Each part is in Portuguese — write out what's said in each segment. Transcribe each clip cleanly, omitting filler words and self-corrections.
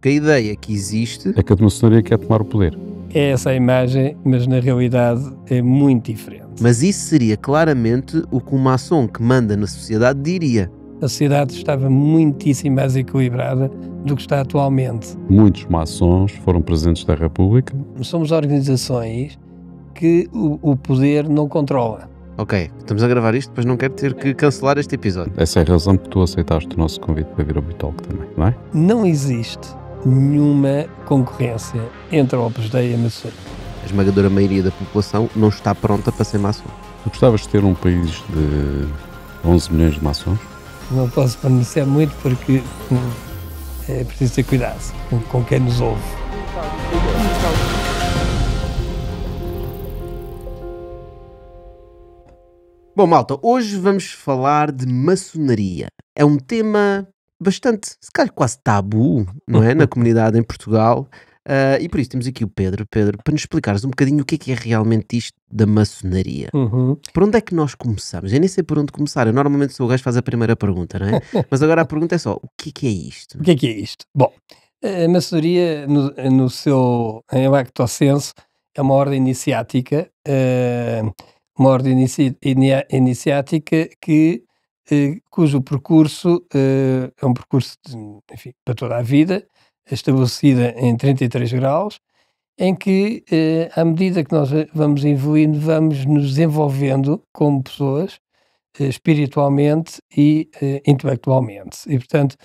Porque a ideia que existe É que a maçonaria quer tomar o poder. É essa a imagem, mas na realidade é muito diferente. Mas isso seria claramente o que um maçom que manda na sociedade diria. A sociedade estava muitíssimo mais equilibrada do que está atualmente. Muitos maçons foram presidentes da República. Somos organizações que o poder não controla. Ok, estamos a gravar isto, depois não quero ter que cancelar este episódio. Essa é a razão que tu aceitaste o nosso convite para vir ao Bitalk também, não é? Não existe nenhuma concorrência entre a Opus Dei e a maçonaria. A esmagadora maioria da população não está pronta para ser maçom. Tu gostavas de ter um país de 11 milhões de maçons? Não posso pronunciar muito porque é preciso ter cuidado com quem nos ouve. Bom, malta, hoje vamos falar de maçonaria. É um tema bastante, se calhar quase tabu, não é? Na comunidade em Portugal. E por isso temos aqui o Pedro, para nos explicares um bocadinho o que é realmente isto da maçonaria. Por onde é que nós começamos? Eu nem sei por onde começar. Eu normalmente sou o gajo que faz a primeira pergunta, não é? Mas agora a pergunta é só, o que é isto? O que é isto? Bom, a maçonaria, no seu em lacto sensu, é uma ordem iniciática, iniciática que, cujo percurso é um percurso enfim, para toda a vida, estabelecida em 33 graus, em que, à medida que nós vamos evoluindo, vamos nos desenvolvendo como pessoas, espiritualmente e intelectualmente. E, portanto,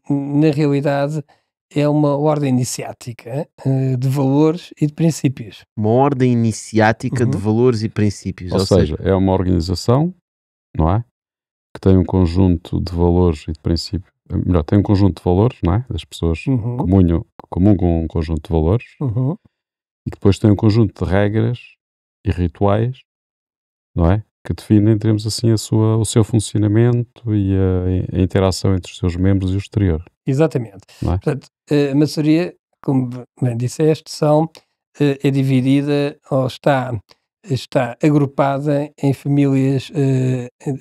na realidade, é uma ordem iniciática de valores e de princípios. Uma ordem iniciática de valores e princípios. Ou seja, é uma organização, não é? Que tem um conjunto de valores e de princípios. Melhor, tem um conjunto de valores, não é? Das pessoas comungam um conjunto de valores. E que depois tem um conjunto de regras e rituais, não é? Que definem, digamos assim, o seu funcionamento e a interação entre os seus membros e o exterior. Exatamente. Não é? Portanto, a maçonaria, como bem disseste, é dividida ou está agrupada em famílias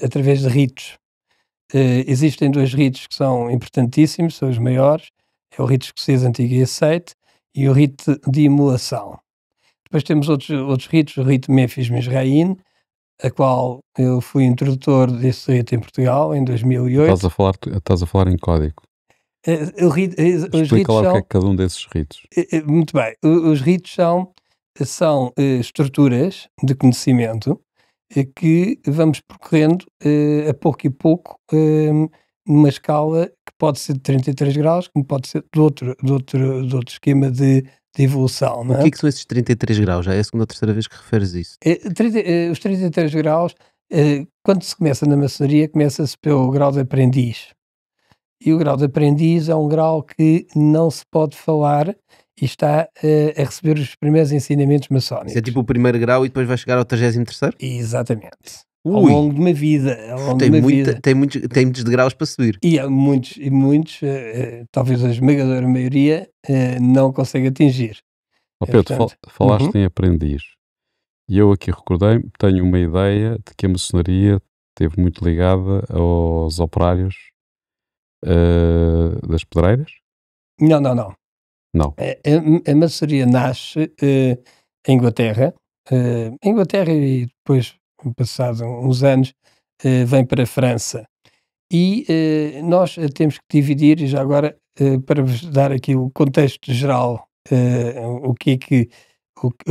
através de ritos. Existem dois ritos que são importantíssimos, são os maiores, é o rito escocês antigo e aceite e o rito de imolação. Depois temos outros ritos, o rito Memphis-Misraim, a qual eu fui introdutor desse rito em Portugal, em 2008. Estás a falar em código. Explica lá o que é cada um desses ritos. Muito bem. Os ritos são estruturas de conhecimento que vamos percorrendo a pouco e pouco numa escala que pode ser de 33 graus, como pode ser de outro esquema de evolução. Não é? O que são esses 33 graus? Já é a segunda ou terceira vez que referes isso. Os 33 graus, quando se começa na maçonaria, começa-se pelo grau de aprendiz. E o grau de aprendiz é um grau que não se pode falar e está a receber os primeiros ensinamentos maçónicos. Isso é tipo o primeiro grau e depois vai chegar ao 33º? Exatamente. Ao longo de uma vida. Tem muitos degraus para subir. E há muitos, talvez a esmagadora maioria, não consegue atingir. Pedro, falaste em aprendiz. E eu aqui recordei-me, tenho uma ideia de que a maçonaria esteve muito ligada aos operários das pedreiras? Não. Não. A maçonaria nasce em Inglaterra. E depois, passado uns anos, vem para a França. E nós temos que dividir, e já agora, para vos dar aqui o contexto geral,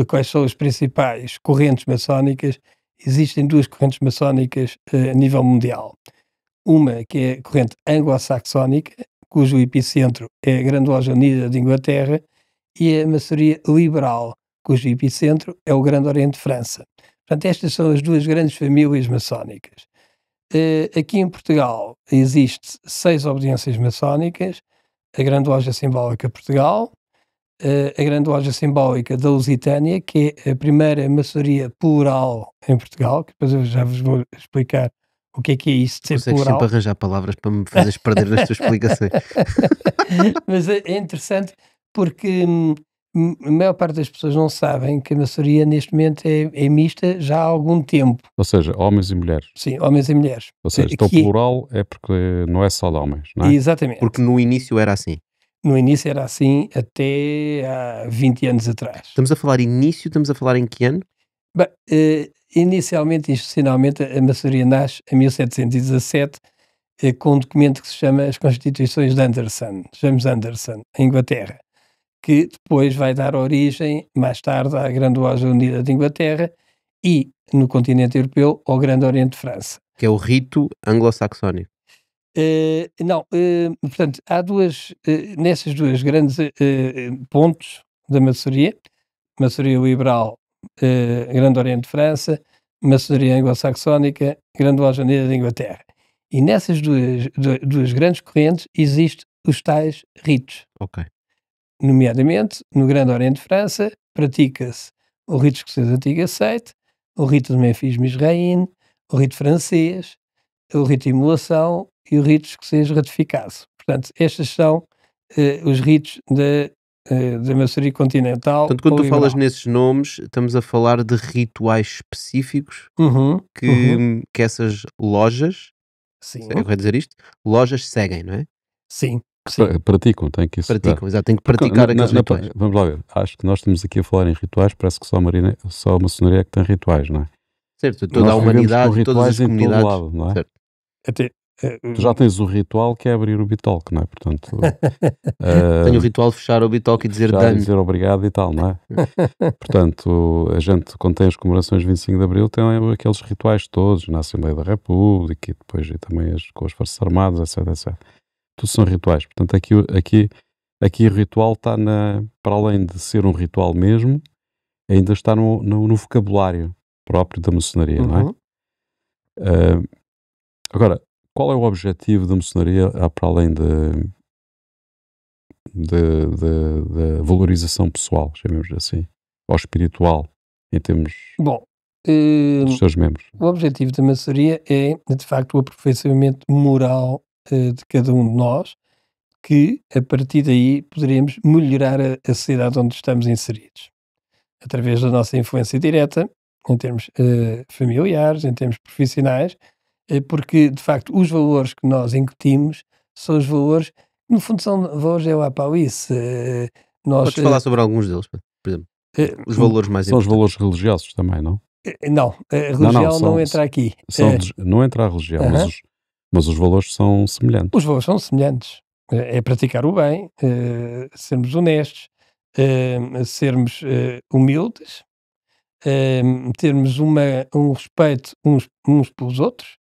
quais são as principais correntes maçónicas. Existem duas correntes maçónicas a nível mundial. Uma que é a corrente anglo-saxónica, cujo epicentro é a Grande Loja Unida de Inglaterra, e a maçonaria liberal, cujo epicentro é o Grande Oriente de França. Portanto, estas são as duas grandes famílias maçónicas. Aqui em Portugal existe 6 obediências maçónicas: a Grande Loja Simbólica Portugal, a Grande Loja Simbólica da Lusitânia, que é a primeira maçonaria plural em Portugal, que depois eu já vos vou explicar o que é isso de ser Consegues plural. sempre arranjar palavras para me fazeres perder nas tuas explicações. Mas é interessante porque a maior parte das pessoas não sabem que a maçonaria neste momento é mista já há algum tempo. Ou seja, homens e mulheres. Sim, homens e mulheres. Ou seja, então plural é porque não é só de homens, não é? Exatamente. Porque no início era assim. No início era assim até há 20 anos atrás. Estamos a falar início, estamos a falar em que ano? Bem, inicialmente, institucionalmente, a maçonaria nasce em 1717 com um documento que se chama as Constituições de Anderson, James Anderson, em Inglaterra, que depois vai dar origem, mais tarde, à Grande Loja Unida de Inglaterra e, no continente europeu, ao Grande Oriente de França. Que é o rito anglo-saxónico. Não, portanto, há nessas duas grandes pontos da maçonaria liberal, Grande Oriente de França, maçonaria anglo-saxónica, Grande Loja Unida de Inglaterra. E nessas duas grandes correntes existem os tais ritos. Ok. Nomeadamente, no Grande Oriente de França, pratica-se o rito escocês antigo aceite, o rito de Memphis-Misraïm, o rito francês, o rito de imolação e o rito escocês ratificado. Portanto, estes são os ritos da maçonaria continental. Portanto, quando tu falas nesses nomes, estamos a falar de rituais específicos que essas lojas, sim, é correto dizer isto? Lojas seguem, não é? Sim. Praticam, tem que isso. Praticam, exato, tem que praticar aqueles rituais. Vamos lá ver, acho que nós estamos aqui a falar em rituais, parece que só a maçonaria é que tem rituais, não é? Certo, toda a humanidade, todas as comunidades. Lado, não é? Certo. Até, tu já tens o ritual que é abrir o Bitalk, não é? Portanto, tenho o ritual de fechar o Bitalk e dizer dano. Dizer obrigado e tal, não é? Portanto, a gente, quando tem as comemorações de 25 de Abril, tem aqueles rituais todos, na Assembleia da República e depois também com as Forças Armadas, etc, etc. Tudo são rituais. Portanto, aqui o ritual está para além de ser um ritual mesmo, ainda está no vocabulário próprio da maçonaria, não é? Agora, qual é o objetivo da maçonaria para além da valorização pessoal, chamemos assim, ou espiritual, em termos dos seus membros? O objetivo da maçonaria é, de facto, o aperfeiçoamento moral de cada um de nós, que a partir daí poderemos melhorar a sociedade onde estamos inseridos, através da nossa influência direta, em termos familiares, em termos profissionais, porque, de facto, os valores que nós incutimos são os valores, no fundo são valores Podes falar sobre alguns deles, por exemplo, os valores mais são importantes. Os valores religiosos também, não? Não, a religião não entra aqui. Não entra a religião, mas os valores são semelhantes. Os valores são semelhantes. É praticar o bem, sermos honestos, sermos humildes, termos um respeito uns pelos outros,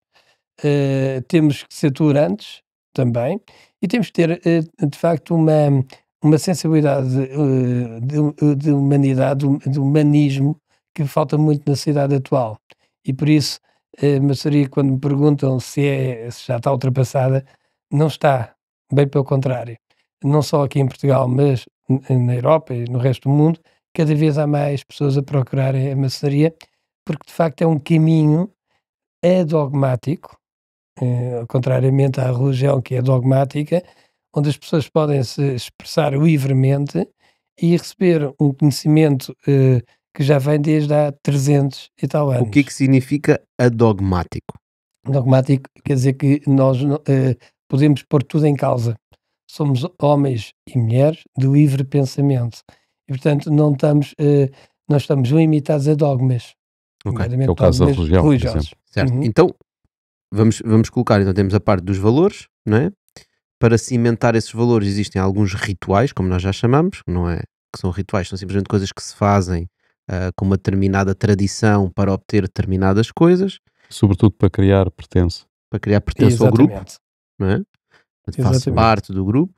temos que ser tolerantes também e temos que ter, de facto, uma sensibilidade de humanidade, de humanismo, que falta muito na sociedade atual. E por isso, a maçonaria, quando me perguntam se já está ultrapassada, não está. Bem pelo contrário. Não só aqui em Portugal, mas na Europa e no resto do mundo, cada vez há mais pessoas a procurarem a maçonaria, porque de facto é um caminho adogmático, contrariamente à religião que é dogmática, onde as pessoas podem se expressar livremente e receber um conhecimento que já vem desde há 300 e tal anos. O que é que significa adogmático? Dogmático quer dizer que nós podemos pôr tudo em causa. Somos homens e mulheres de livre pensamento. E, portanto, nós estamos limitados a dogmas. Okay. É o caso da religião, religiosos. Certo. Então, vamos colocar, então temos a parte dos valores, não é? Para cimentar esses valores existem alguns rituais, como nós já chamamos, não é? Que são rituais, são simplesmente coisas que se fazem com uma determinada tradição para obter determinadas coisas. Sobretudo para criar pertença. Para criar pertença ao grupo, não é? Faço parte do grupo.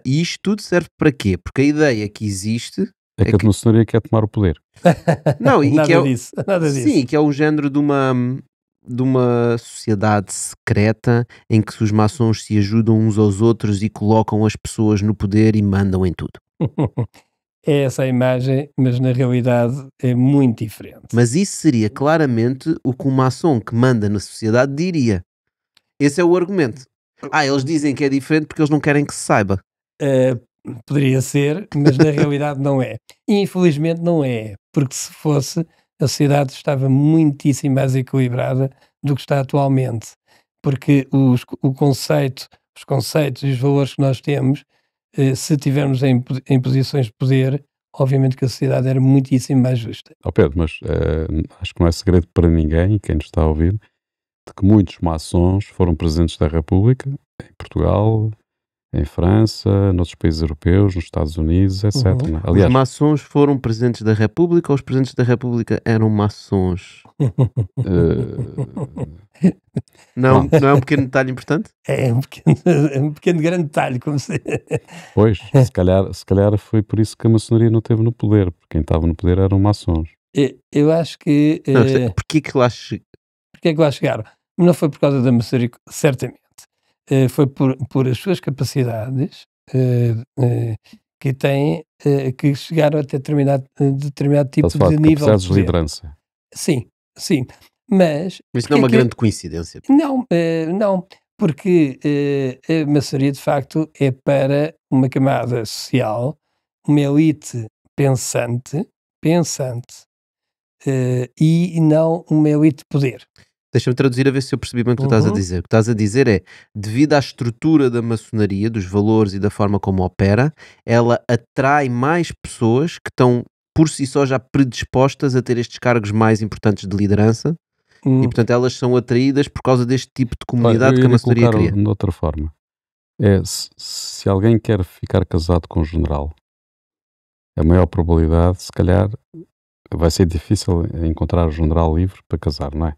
E isto tudo serve para quê? Porque a ideia que existe é que a maçonaria quer tomar o poder. Não, e nada que é, disso, nada disso. Sim, que é um género de uma sociedade secreta em que os maçons se ajudam uns aos outros e colocam as pessoas no poder e mandam em tudo. É essa a imagem, mas na realidade é muito diferente. Mas isso seria claramente o que um maçom que manda na sociedade diria. Esse é o argumento. Eles dizem que é diferente porque eles não querem que se saiba. Poderia ser, mas na realidade não é. Infelizmente não é, porque se fosse, a sociedade estava muitíssimo mais equilibrada do que está atualmente. Porque os conceitos e os valores que nós temos se tivermos em posições de poder, obviamente que a sociedade era muitíssimo mais justa. Pedro, mas acho que não é segredo para ninguém, e quem nos está a ouvir, de que muitos maçons foram presidentes da República, em Portugal, em França, noutros países europeus, nos Estados Unidos, etc. Né? Aliás, os maçons foram presidentes da República ou os presidentes da República eram maçons? Não é um pequeno detalhe importante? É um pequeno grande detalhe, como se... Pois, se calhar foi por isso que a maçonaria não esteve no poder, porque quem estava no poder eram maçons. Eu acho que... Porquê que lá chegaram? Não foi por causa da maçonaria, certamente. Foi por as suas capacidades que têm, que chegaram até determinado tipo de nível de liderança. Sim, mas isso não é uma grande coincidência. Não, porque a maçonaria de facto é para uma camada social, uma elite pensante e não uma elite de poder. Deixa-me traduzir a ver se eu percebi bem o que tu estás a dizer. O que estás a dizer é, devido à estrutura da maçonaria, dos valores e da forma como opera, ela atrai mais pessoas que estão por si só já predispostas a ter estes cargos mais importantes de liderança e, portanto, elas são atraídas por causa deste tipo de comunidade que a maçonaria cria. De outra forma, se alguém quer ficar casado com um general, a maior probabilidade, se calhar, vai ser difícil encontrar um general livre para casar, não é?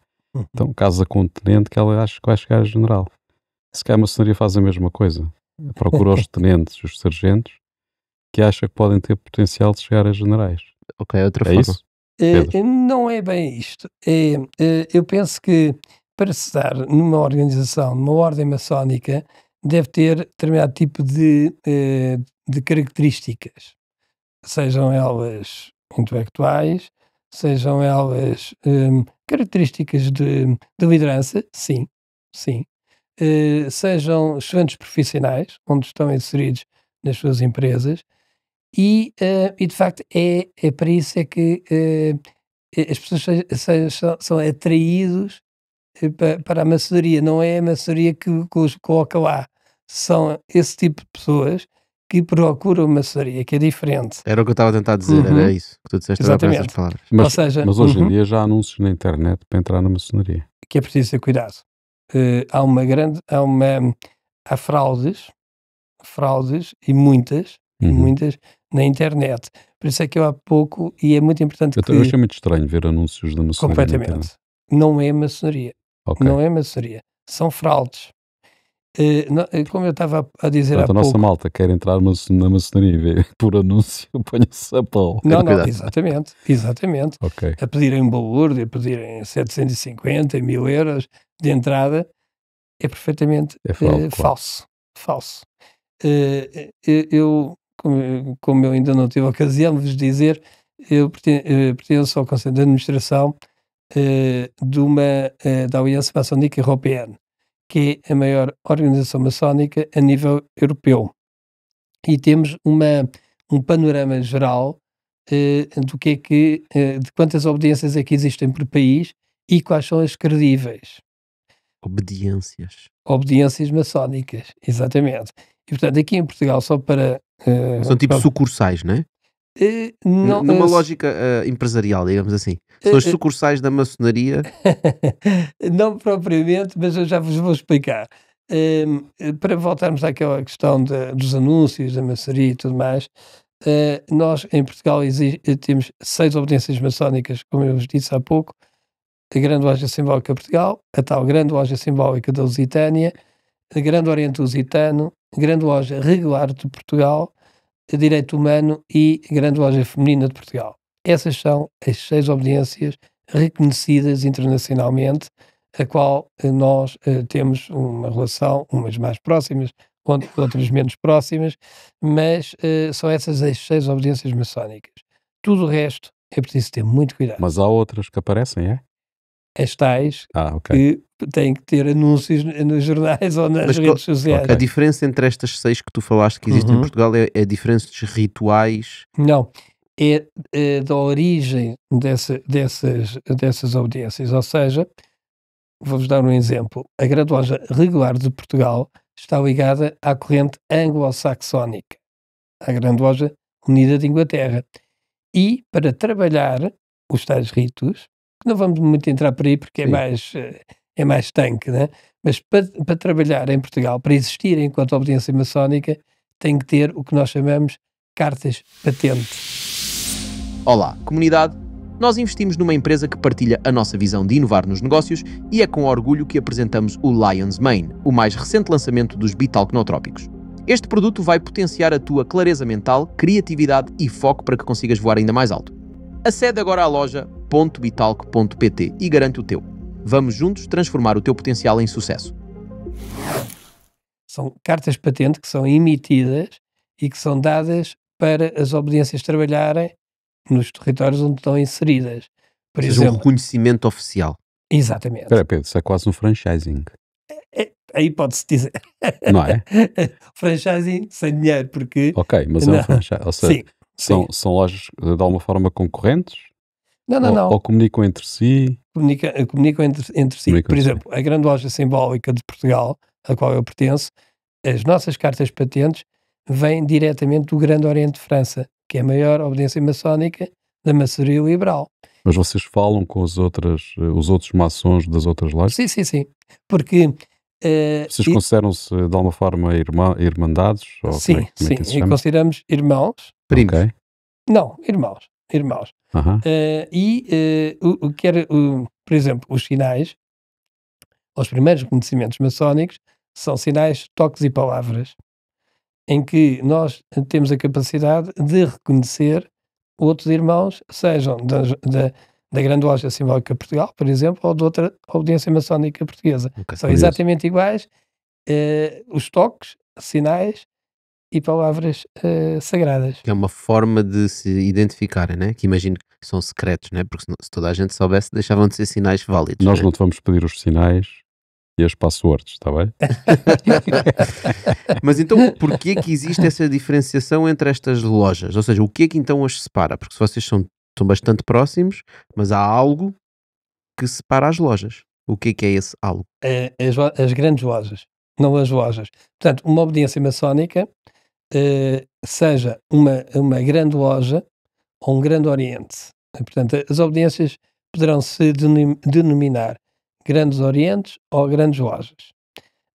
Então casa com um tenente que ela acha que vai chegar a general. Se calhar a maçonaria faz a mesma coisa. Procura os tenentes e os sargentos que acha que podem ter potencial de chegar a generais. Ok, outra forma. Isso? Não é bem isto. Eu penso que para se estar numa organização, numa ordem maçónica, deve ter determinado tipo de características. Sejam elas intelectuais, sejam elas características de liderança, sim. Sejam excelentes profissionais, onde estão inseridos nas suas empresas, e de facto é para isso é que as pessoas são atraídos para a maçonaria. Não é a maçonaria que os coloca lá, são esse tipo de pessoas que procuram a maçonaria, que é diferente. Era o que eu estava a tentar dizer, era isso que tu disseste agora com essas palavras. Mas hoje em dia já há anúncios na internet para entrar na maçonaria. Que é preciso ter cuidado. Há fraudes e muitas na internet. Por isso é que eu há pouco, e é muito importante eu achei muito estranho ver anúncios da maçonaria. Completamente. Não é maçonaria. Okay. Não é maçonaria. São fraudes. Como eu estava a dizer há pouco... A nossa malta quer entrar na maçonaria e ver por anúncio, põe-se a pau. Não, exatamente. Okay. A pedirem um balúrdio, a pedirem 750, 1000 euros de entrada, é perfeitamente falso. Como eu ainda não tive a ocasião de vos dizer, eu pertenço ao Conselho de Administração da Aliança Maçónica Europeana, que é a maior organização maçónica a nível europeu. E temos um panorama geral do de quantas obediências é que existem por país e quais são as credíveis. Obediências maçónicas, exatamente. E, portanto, aqui em Portugal, só para... são tipo sucursais, não é? Numa lógica empresarial, digamos assim. São as sucursais da maçonaria? Não propriamente, mas eu já vos vou explicar. Para voltarmos àquela questão dos anúncios, da maçonaria e tudo mais, nós em Portugal temos 6 obediências maçónicas, como eu vos disse há pouco: a Grande Loja Simbólica de Portugal, a tal Grande Loja Simbólica da Lusitânia, a Grande Oriente Lusitano, a Grande Loja Regular de Portugal, a Direito Humano e a Grande Loja Feminina de Portugal. Essas são as 6 obediências reconhecidas internacionalmente, a qual nós temos uma relação, umas mais próximas, outras menos próximas, mas são essas as 6 obediências maçónicas. Tudo o resto é preciso ter muito cuidado. Mas há outras que aparecem, é? As tais que têm que ter anúncios nos jornais ou nas redes sociais. A diferença entre estas 6 que tu falaste que existem em Portugal é a diferença dos rituais? Não, é da origem dessas obediências. Ou seja, vou-vos dar um exemplo. A Grande Loja Regular de Portugal está ligada à corrente anglo-saxónica. à Grande Loja Unida de Inglaterra. E para trabalhar os tais ritos, que não vamos muito entrar por aí porque é mais tanque, né? Mas para trabalhar em Portugal, para existir enquanto obediência maçónica, tem que ter o que nós chamamos cartas patente. Olá, comunidade! Nós investimos numa empresa que partilha a nossa visão de inovar nos negócios e é com orgulho que apresentamos o Lion's Mane, o mais recente lançamento dos Bitalk Nootrópicos. Este produto vai potenciar a tua clareza mental, criatividade e foco para que consigas voar ainda mais alto. Acede agora à loja.bitalk.pt e garante o teu. Vamos juntos transformar o teu potencial em sucesso. São cartas patente que são emitidas e que são dadas para as obediências trabalharem nos territórios onde estão inseridas. Por exemplo, um reconhecimento oficial. Exatamente. Espera, Pedro, isso é quase um franchising. Aí pode-se dizer. Não é? Franchising sem dinheiro, porque... Ok, mas é um franchising. Ou seja, são lojas de alguma forma concorrentes? Não. Ou comunicam entre si? Comunicam entre si. Por exemplo, a grande loja simbólica de Portugal, a qual eu pertenço, as nossas cartas patentes vêm diretamente do Grande Oriente de França, que é a maior obediência maçónica da maçonaria liberal. Mas vocês falam com os outros maçons das outras lojas? Sim. Porque... vocês consideram-se de alguma forma irmandados? Ou sim, e consideramos irmãos. Primos? Okay. Não, irmãos. Uh-huh. O que era, por exemplo, os sinais, os primeiros conhecimentos maçónicos, são sinais, toques e palavras, em que nós temos a capacidade de reconhecer outros irmãos, sejam da Grande Loja Simbólica Portugal, por exemplo, ou de outra obediência maçónica portuguesa. São exatamente iguais, os toques, sinais e palavras sagradas. É uma forma de se identificarem, né? Que imagino que são secretos, né? Porque se toda a gente soubesse, deixavam de ser sinais válidos. Nós não te vamos pedir os sinais e as passwords, está bem? Mas então, porquê que existe essa diferenciação entre estas lojas? Ou seja, o que é que então as separa? Porque se vocês são bastante próximos, mas há algo que separa as lojas. O que é esse algo? As grandes lojas, não as lojas. Portanto, uma obediência maçónica, seja uma grande loja ou um grande oriente. Portanto, as obediências poderão se denominar grandes orientes ou grandes lojas.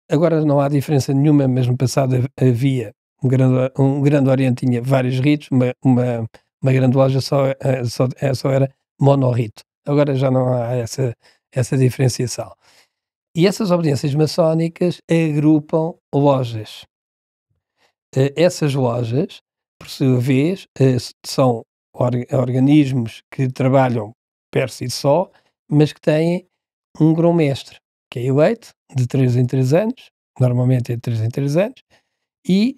Agora não há diferença nenhuma, mas no passado havia um grande oriente tinha vários ritos, uma grande loja só era monorrito. Agora já não há essa diferenciação. E essas obediências maçónicas agrupam lojas. Essas lojas, por sua vez, são organismos que trabalham per si só, mas que têm um grão-mestre, que é eleito de 3 em 3 anos, normalmente é de 3 em 3 anos, e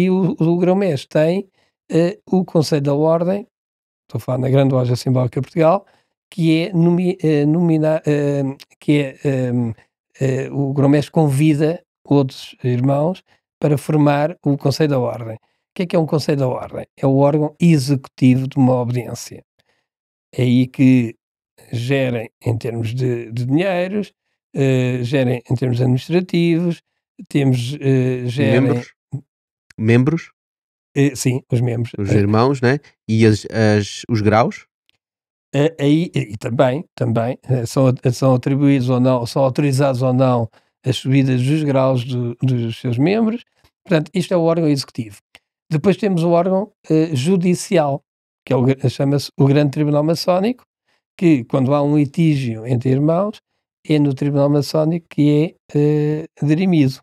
o grão-mestre tem o Conselho da Ordem, estou a falar na Grande Loja Simbólica de Portugal, que é o grão-mestre convida outros irmãos para formar o Conselho da Ordem. O que é um Conselho da Ordem? É o órgão executivo de uma obediência. É aí que gerem em termos de dinheiros, gerem em termos administrativos, gerem... Membros? Sim, os membros. Os irmãos, né? E os graus? Aí, e também são atribuídos ou não, são autorizados ou não as subidas dos graus dos seus membros. Portanto, isto é o órgão executivo. Depois temos o órgão judicial, que chama-se o Grande Tribunal Maçónico, que quando há um litígio entre irmãos, é no Tribunal Maçónico que é dirimido.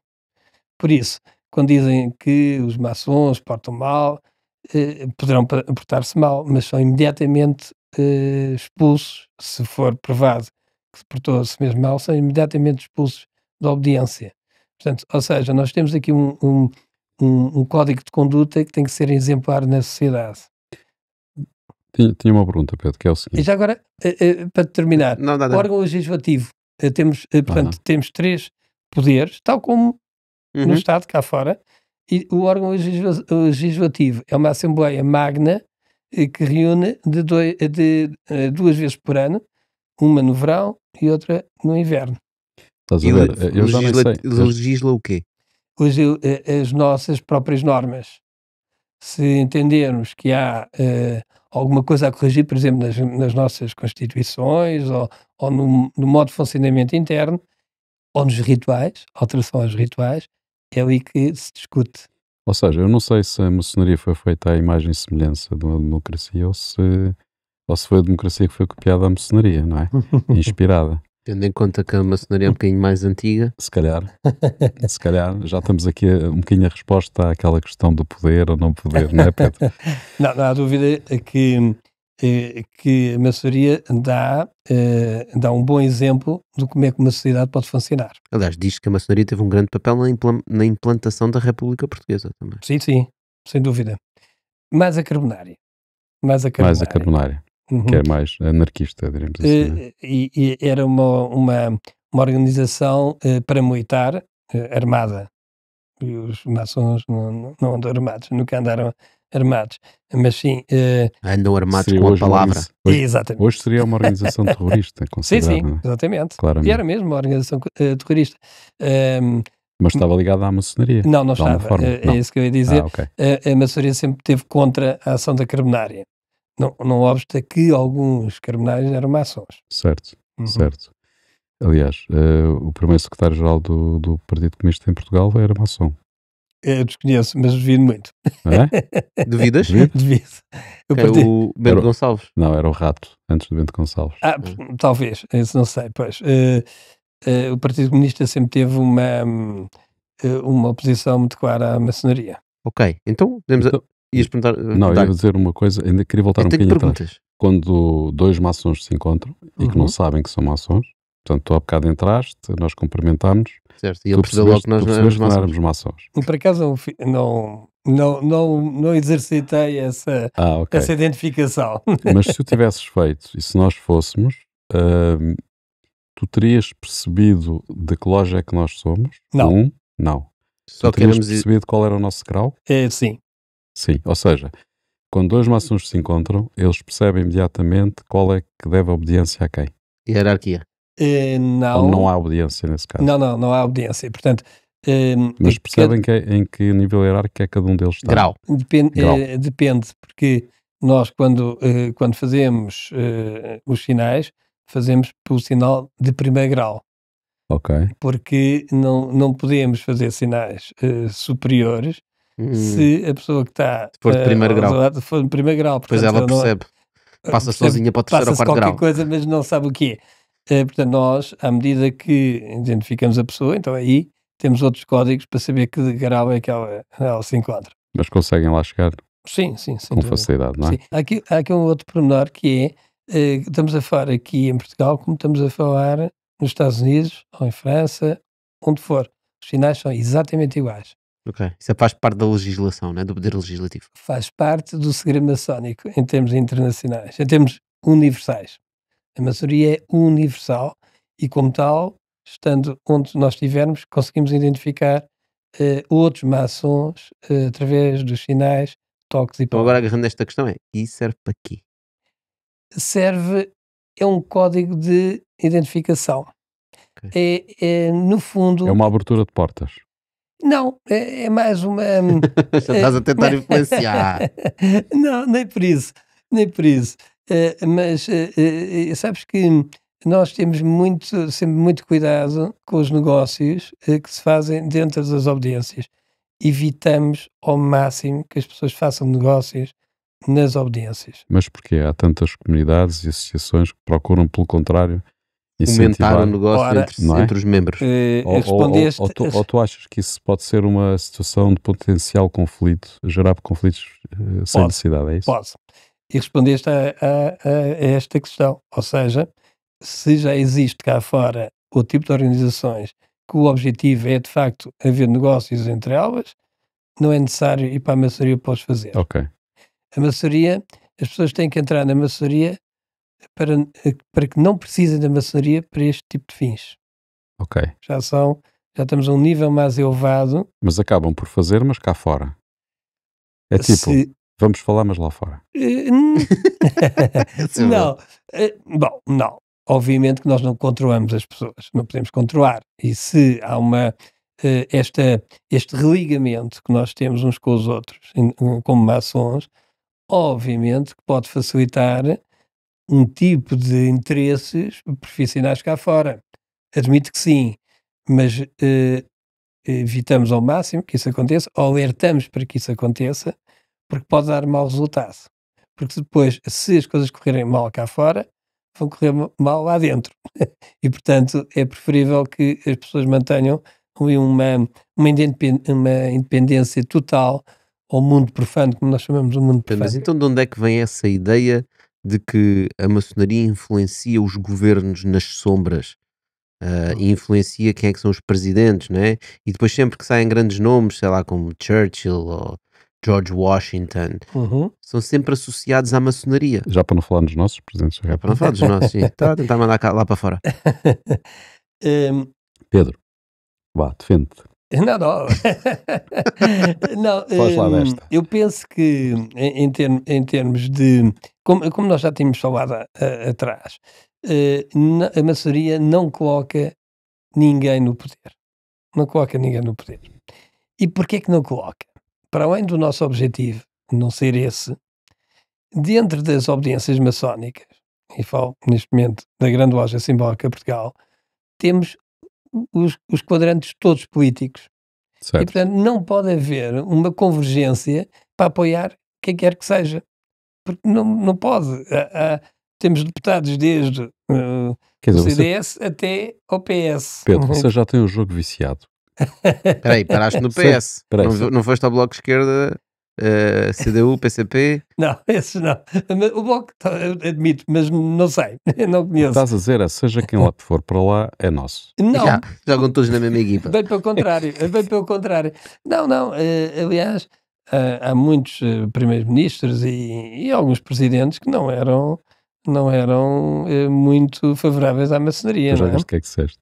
Por isso, quando dizem que os maçons portam mal, poderão portar-se mal, mas são imediatamente expulsos, se for provado que se portou-se mesmo mal, são imediatamente expulsos da obediência. Portanto, ou seja, nós temos aqui um código de conduta que tem que ser exemplar na sociedade. Tinha uma pergunta, Pedro, que é o seguinte. E já agora, para terminar, não. O órgão legislativo, portanto, temos 3 poderes, tal como no Estado, cá fora, e o órgão legislativo é uma Assembleia Magna que reúne de 2 vezes por ano, uma no verão e outra no inverno. Estás a ver? Eu já nem sei. Legisla o quê? As nossas próprias normas. se entendermos que há alguma coisa a corrigir, por exemplo, nas nossas constituições ou no modo de funcionamento interno, ou nos rituais, alteração aos rituais, é ali que se discute. Ou seja, eu não sei se a maçonaria foi feita à imagem e semelhança de uma democracia ou se foi a democracia que foi copiada à maçonaria, não é? Inspirada. Tendo em conta que a maçonaria é um bocadinho mais antiga. Se calhar já estamos aqui um bocadinho a resposta àquela questão do poder ou não poder, não é, Pedro? Não há dúvida que a maçonaria dá um bom exemplo de como é que uma sociedade pode funcionar. Aliás, diz que a maçonaria teve um grande papel na implantação da República Portuguesa também. Sim, sem dúvida. Mais a carbonária. Que é mais anarquista, diremos assim. Né? E era uma organização paramilitar armada. E os maçons não andam armados, nunca andaram armados. Mas sim... andam armados com a palavra. Exatamente. Hoje seria uma organização terrorista, considerada. Sim, exatamente. Claramente. E era mesmo uma organização terrorista. Mas estava ligada à maçonaria? Não estava. É isso que eu ia dizer. Okay. A maçonaria sempre esteve contra a ação da carbonária. Não obsta que alguns carbonários eram maçons. Certo. Aliás, o primeiro secretário-geral do Partido Comunista em Portugal era maçom. Eu desconheço, mas duvido muito. É? Duvidas? Duvido. O Bento Gonçalves? Não, era o Rato, antes do Bento Gonçalves. Talvez, isso não sei, pois. O Partido Comunista sempre teve uma oposição muito clara à maçonaria. Ok, então podemos... Ias perguntar... Não, eu ia dizer uma coisa, ainda queria voltar um bocadinho atrás. Quando dois maçons se encontram e que não sabem que são maçons, portanto, tu há bocado entraste, nós cumprimentámos. Certo, e ele percebeu logo que nós éramos maçons. Por acaso não exercitei essa identificação. Mas se o tivesses feito e se nós fôssemos, tu terias percebido de que loja é que nós somos? Não. Não. Só tu terias percebido qual era o nosso grau? Sim. Sim, ou seja, quando dois maçons se encontram, eles percebem imediatamente qual é que deve a obediência a quem? Hierarquia. Não. Ou não há obediência nesse caso? Não há obediência. Portanto, mas percebem em que nível hierárquico é que cada um deles está? Grau. Depende, porque nós quando fazemos os sinais, fazemos pelo sinal de primeiro grau. Ok. Porque não podemos fazer sinais superiores se a pessoa que está... Se for de primeiro grau. For de primeiro grau. Pois ela percebe. Passa sozinha para o terceiro ou quarto grau. Qualquer coisa, mas não sabe o que é. Portanto, nós, à medida que identificamos a pessoa, então aí temos outros códigos para saber que grau é que ela se encontra. Mas conseguem lá chegar? Sim. Com facilidade, não é? Sim. Há aqui um outro pormenor que é, estamos a falar aqui em Portugal como estamos a falar nos Estados Unidos ou em França, onde for. Os sinais são exatamente iguais. Ok. Isso faz parte da legislação, né? Do poder legislativo. Faz parte do segredo maçónico em termos internacionais, em termos universais. A maçonaria é universal e, como tal, estando onde nós estivermos, conseguimos identificar outros maçons através dos sinais, toques e Então agora agarrando esta questão e serve para quê? É um código de identificação. Okay. No fundo... É uma abertura de portas. Não, é mais uma... Já estás a tentar influenciar. Não, nem por isso. Mas sabes que nós temos sempre muito cuidado com os negócios que se fazem dentro das obediências. Evitamos ao máximo que as pessoas façam negócios nas obediências. Mas porquê? Há tantas comunidades e associações que procuram, pelo contrário, fomentar o negócio entre os membros. Ou tu achas que isso pode ser uma situação de potencial conflito, gerar conflitos sem necessidade, é isso? Pode. E respondeste a esta questão. Ou seja, se já existe cá fora o tipo de organizações que o objetivo é, de facto, haver negócios entre elas, não é necessário ir para a maçonaria para os fazer. Ok. A maçonaria, as pessoas têm que entrar na maçonaria para que não precisem da maçonaria para este tipo de fins. Ok. Já estamos a um nível mais elevado. Mas acabam por fazer, mas cá fora. É tipo, vamos falar, mas lá fora. Não. Não. Obviamente que nós não controlamos as pessoas, não podemos controlar. E se há uma este religamento que nós temos uns com os outros, como maçons, obviamente que pode facilitar um tipo de interesses profissionais cá fora. Admito que sim, mas evitamos ao máximo que isso aconteça, ou alertamos para que isso aconteça, porque pode dar mau resultado. Porque depois, se as coisas correrem mal cá fora, vão correr mal lá dentro. E, portanto, é preferível que as pessoas mantenham uma independência total ao mundo profano, como nós chamamos o mundo profano. Mas então de onde é que vem essa ideia de que a maçonaria influencia os governos nas sombras? E influencia quem é que são os presidentes, não é? E depois sempre que saem grandes nomes, sei lá, como Churchill ou George Washington, são sempre associados à maçonaria. Já para não falar nos nossos presidentes. Já para não falar dos nossos, sim. Está a tentar mandar lá para fora. Pedro, vá, defende-te. Não. Não, Faz lá desta. eu penso que em termos de... Como nós já tínhamos falado atrás, a maçonaria não coloca ninguém no poder. Não coloca ninguém no poder. E porquê que não coloca? Para além do nosso objetivo não ser esse, dentro das obediências maçónicas, e falo neste momento da Grande Loja Simbólica Portugal, temos os quadrantes todos políticos. Certo. E, portanto, não pode haver uma convergência para apoiar quem quer que seja. Porque não pode. Temos deputados desde o CDS até ao PS. Pedro, você já tem o jogo viciado. Espera aí, paraste no PS. Não foste ao Bloco de Esquerda, CDU, PCP? Não, esses não. O Bloco, admito, mas não sei. Não conheço. Estás a dizer, seja quem lá for para lá, é nosso. Não. Jogam todos na mesma equipa. Bem pelo contrário. Não. Aliás, há muitos primeiros-ministros e alguns presidentes que não eram muito favoráveis à maçonaria. Já viste o que é que disseste?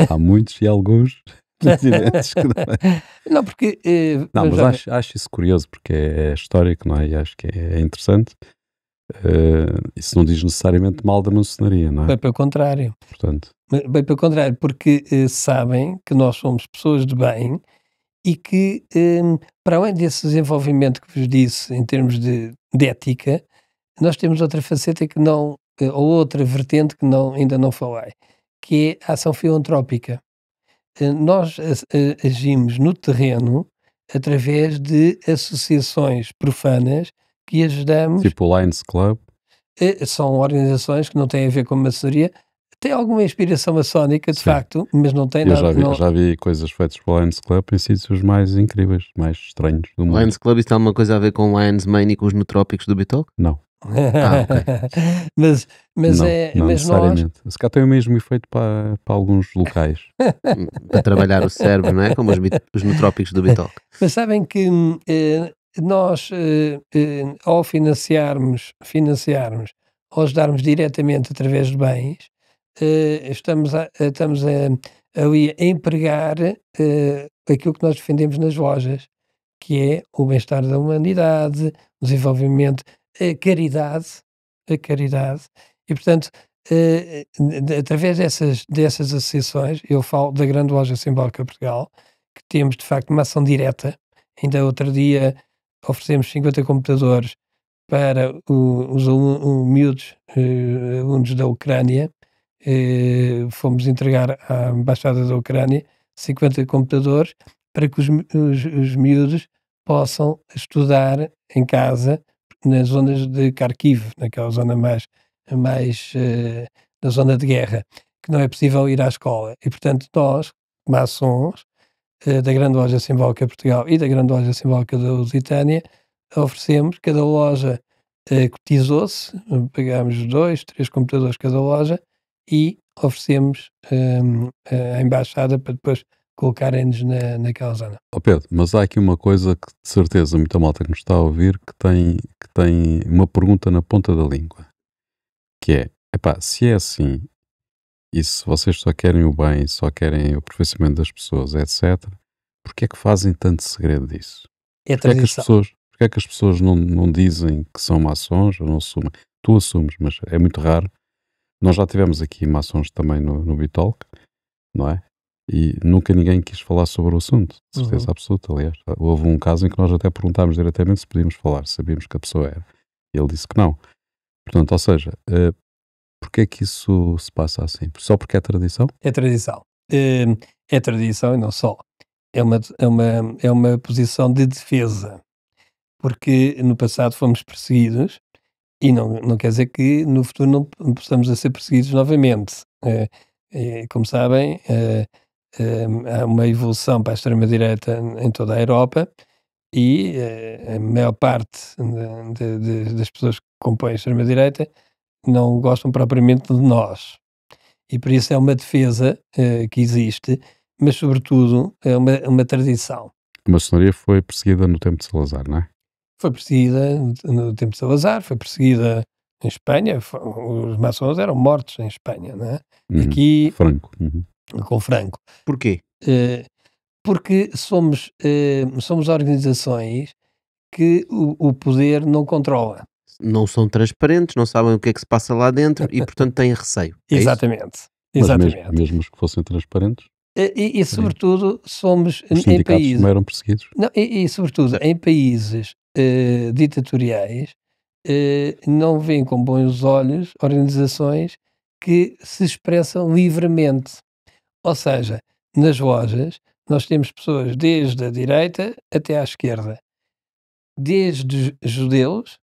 Há muitos e alguns presidentes que não é. Não, porque... não, mas acho isso curioso, porque é histórico, não é? E acho que é interessante. Isso não diz necessariamente mal da maçonaria, não é? Bem pelo contrário. Portanto. Bem pelo contrário, porque sabem que nós somos pessoas de bem e que, para além desse desenvolvimento que vos disse em termos de ética, nós temos outra faceta que não, ou outra vertente que ainda não falei, que é a ação filantrópica. Nós agimos no terreno através de associações profanas que ajudamos... Tipo o Lions Club? São organizações que não têm a ver com a maçonaria. Tem alguma inspiração maçónica, de facto, mas não tem nada... Eu já vi coisas feitas pelo Lions Club em sítios mais incríveis, mais estranhos do mundo. Lions Club, isso tem alguma coisa a ver com o Lions Mane e com os nootrópicos do Bitalk? Não. Okay. mas não necessariamente. Nós... Se cá tem o mesmo efeito para alguns locais. Para trabalhar o cérebro, não é? Como os nootrópicos do Bitalk. Mas sabem que nós, ao financiarmos, ou ajudarmos diretamente através de bens, estamos ali a empregar aquilo que nós defendemos nas lojas, que é o bem-estar da humanidade, o desenvolvimento, a caridade, e portanto, através dessas associações, eu falo da Grande Loja Simbólica Portugal, que temos de facto uma ação direta. Ainda outro dia oferecemos 50 computadores para os miúdos, alunos da Ucrânia. Fomos entregar à Embaixada da Ucrânia 50 computadores para que os miúdos possam estudar em casa nas zonas de Kharkiv, naquela zona mais na zona de guerra, que não é possível ir à escola. E, portanto, nós, maçons, da Grande Loja Simbólica Portugal e da Grande Loja Simbólica da Lusitânia, oferecemos, cada loja cotizou-se, pagámos 2, 3 computadores cada loja e oferecemos à Embaixada para depois colocarem-nos naquela zona. Pedro, mas há aqui uma coisa que de certeza muita malta que nos está a ouvir que tem uma pergunta na ponta da língua, que é, se é assim e se vocês só querem o bem, só querem o aperfeiçoamento das pessoas, etc., porquê é que fazem tanto segredo disso? É a tradição. Porquê é que as pessoas não dizem que são maçons ou não assumem? Tu assumes, mas é muito raro. Nós já tivemos aqui maçons também no Bitalk, não é? E nunca ninguém quis falar sobre o assunto, de certeza absoluta, aliás. Houve um caso em que nós até perguntámos diretamente se podíamos falar, se sabíamos que a pessoa era. E ele disse que não. Portanto, ou seja, porque é que isso se passa assim? Só porque é tradição? É tradição. É tradição e não só. É uma posição de defesa. Porque no passado fomos perseguidos e não quer dizer que no futuro não possamos a ser perseguidos novamente. Como sabem, há uma evolução para a extrema-direita em toda a Europa e a maior parte das pessoas que compõem a extrema-direita não gostam propriamente de nós. E por isso é uma defesa que existe, mas sobretudo é uma tradição. A maçonaria foi perseguida no tempo de Salazar, não é? Foi perseguida no tempo de Salazar, foi perseguida em Espanha, os maçons eram mortos em Espanha, não é? Aqui, Franco. com Franco. Porquê? Porque somos organizações que o poder não controla. Não são transparentes, não sabem o que é que se passa lá dentro e, portanto, têm receio. É Exatamente. Mas mesmo os que fossem transparentes, E sobretudo, somos os em sindicatos países... também eram perseguidos. Não, e sobretudo, em países ditatoriais, não veem com bons olhos organizações que se expressam livremente. Ou seja, nas lojas, nós temos pessoas desde a direita até à esquerda, desde judeus,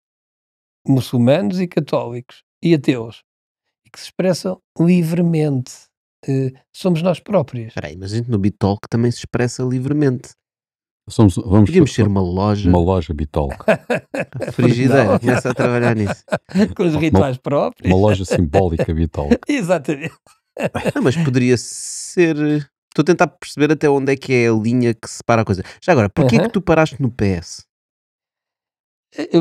muçulmanos e católicos, e ateus, e que se expressam livremente. Somos nós próprios. Espera aí, mas a gente no Bitalk também se expressa livremente. Vamos Podíamos ser uma loja Bitalk. frigideira, começa a trabalhar nisso. Com os rituais próprios. Uma loja simbólica Bitalk. Exatamente. Não, mas poderia ser... Estou a tentar perceber até onde é que é a linha que separa a coisa. Já agora, porquê que tu paraste no PS?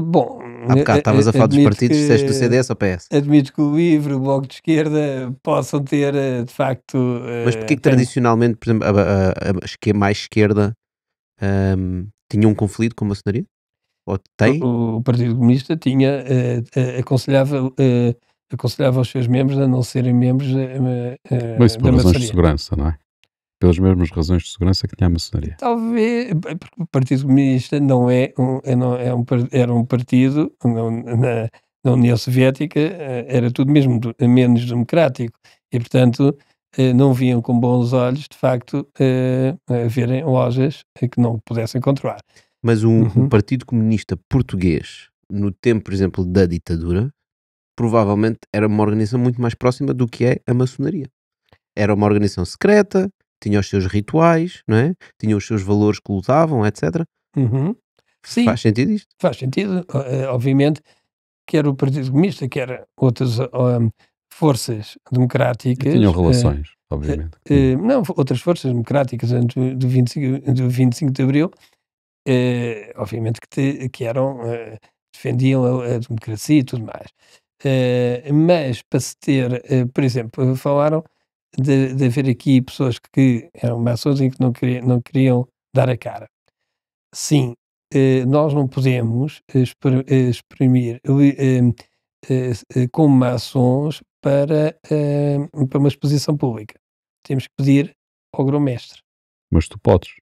Bom, Há bocado estavas a falar dos partidos, disseste do CDS ao PS. Admito que o LIVRE, o Bloco de Esquerda possam ter, de facto... Mas porquê que tradicionalmente, por exemplo, a mais esquerda tinha um conflito com a maçonaria? Ou tem? O Partido Comunista tinha, aconselhava os seus membros a não serem membros Mas por da razões de maçonaria. segurança, não é? Pelas mesmas razões de segurança que tinha a maçonaria. Talvez, porque o Partido Comunista era um partido na União Soviética, era tudo mesmo menos democrático e, portanto, não viam com bons olhos, de facto, haverem lojas que não pudessem controlar. Mas o Partido Comunista Português, no tempo, por exemplo, da ditadura, provavelmente era uma organização muito mais próxima do que é a maçonaria. Era uma organização secreta, tinha os seus rituais, não é? Tinha os seus valores que lutavam, etc. Sim, Faz sentido isto? faz sentido. Obviamente, quer o Partido Comunista, quer outras forças democráticas. E tinham relações, obviamente. Não, outras forças democráticas antes do 25 de Abril, obviamente que eram, defendiam a democracia e tudo mais. Mas para se ter, por exemplo, falaram de haver aqui pessoas que eram maçons e que não queriam dar a cara. Sim, nós não podemos exprimir como maçons para uma exposição pública. Temos que pedir ao grão-mestre. Mas tu podes.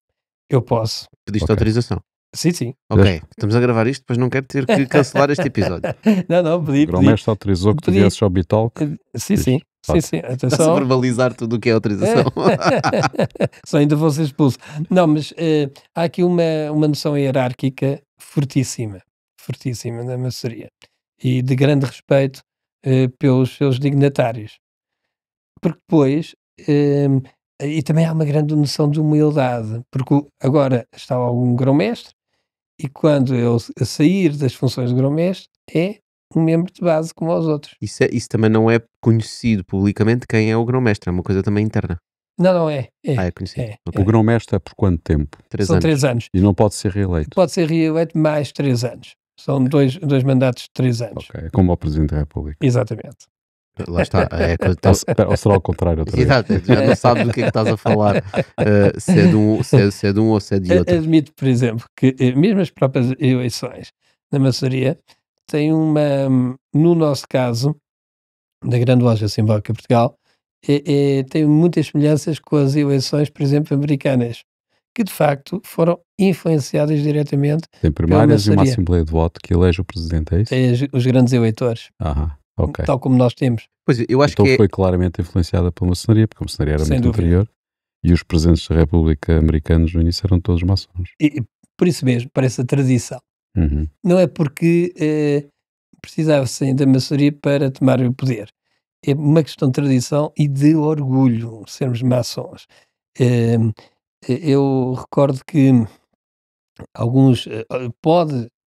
Eu posso. Pediste autorização? Sim. Ok, estamos a gravar isto, depois não quero ter que cancelar este episódio. Não, pedi. O grão-mestre autorizou que tu viesses ao Bitalk. Sim. Estás a Atenção. verbalizar tudo o que é autorização. Só ainda vou ser expulso. Não, mas há aqui uma noção hierárquica fortíssima na maçonaria e de grande respeito pelos seus dignatários. Porque depois, e também há uma grande noção de humildade, porque agora está algum grão-mestre e quando ele sair das funções de grão-mestre é um membro de base como os outros. Isso também não é conhecido publicamente quem é o grão-mestre, é uma coisa também interna. Não é. É conhecido. O grão-mestre é por quanto tempo? 3 São anos. 3 anos. E não pode ser reeleito? Pode ser reeleito mais 3 anos. São dois mandatos de 3 anos. Ok, é como ao Presidente da República. Exatamente. Lá está. Ou será ao contrário outra vez? Exato, já não sabes do que é que estás a falar, se é de um ou se é de outro. Admito, por exemplo, que mesmo as próprias eleições na maçonaria têm no nosso caso, da Grande Loja Simbólica Portugal, tem muitas semelhanças com as eleições, por exemplo, americanas, que de facto foram influenciadas diretamente. Tem primárias e uma Assembleia de Voto que elege o Presidente, é isso? Tem os grandes eleitores, ok. tal como nós temos. Pois, eu acho então que foi claramente influenciada pela maçonaria, porque a maçonaria era Sem muito dúvida. anterior e os presidentes da República americanos no início eram todos maçons. E por isso mesmo, parece a tradição. Uhum. Não é porque precisava-se da maçonaria para tomar o poder. É uma questão de tradição e de orgulho sermos maçons. Eu recordo que alguns,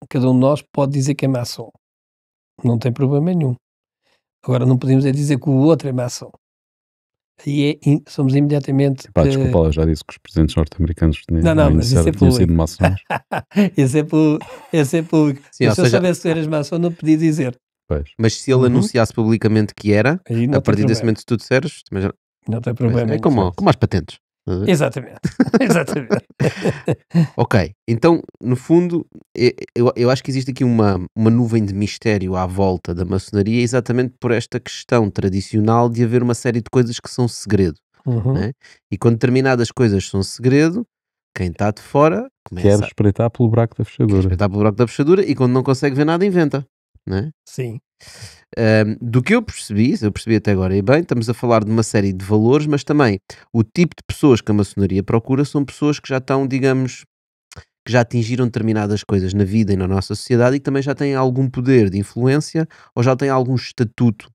cada um de nós pode dizer que é maçom. Não tem problema nenhum. Agora não podemos é dizer que o outro é maçom. Aí somos imediatamente... Desculpa, eu já disse que os presidentes norte-americanos mas isso é tinham sido maçons. Esse é público. Sim, se eu soubesse que eras maçom, não podia dizer. Pois. Mas se ele anunciasse publicamente que era, a partir desse momento, se tu disseres, não tem problema. É como as patentes. Exatamente. Exatamente. Ok, então, no fundo, eu acho que existe aqui uma nuvem de mistério à volta da maçonaria, exatamente por esta questão tradicional de haver uma série de coisas que são segredo. Né? E quando determinadas coisas são segredo, quem está de fora quer espreitar pelo buraco da fechadura. E quando não consegue ver nada, inventa. Né? Sim. Do que eu percebi até agora, e bem, estamos a falar de uma série de valores, mas também o tipo de pessoas que a maçonaria procura são pessoas que já estão, digamos, que já atingiram determinadas coisas na vida e na nossa sociedade e que também já têm algum poder de influência ou já têm algum estatuto,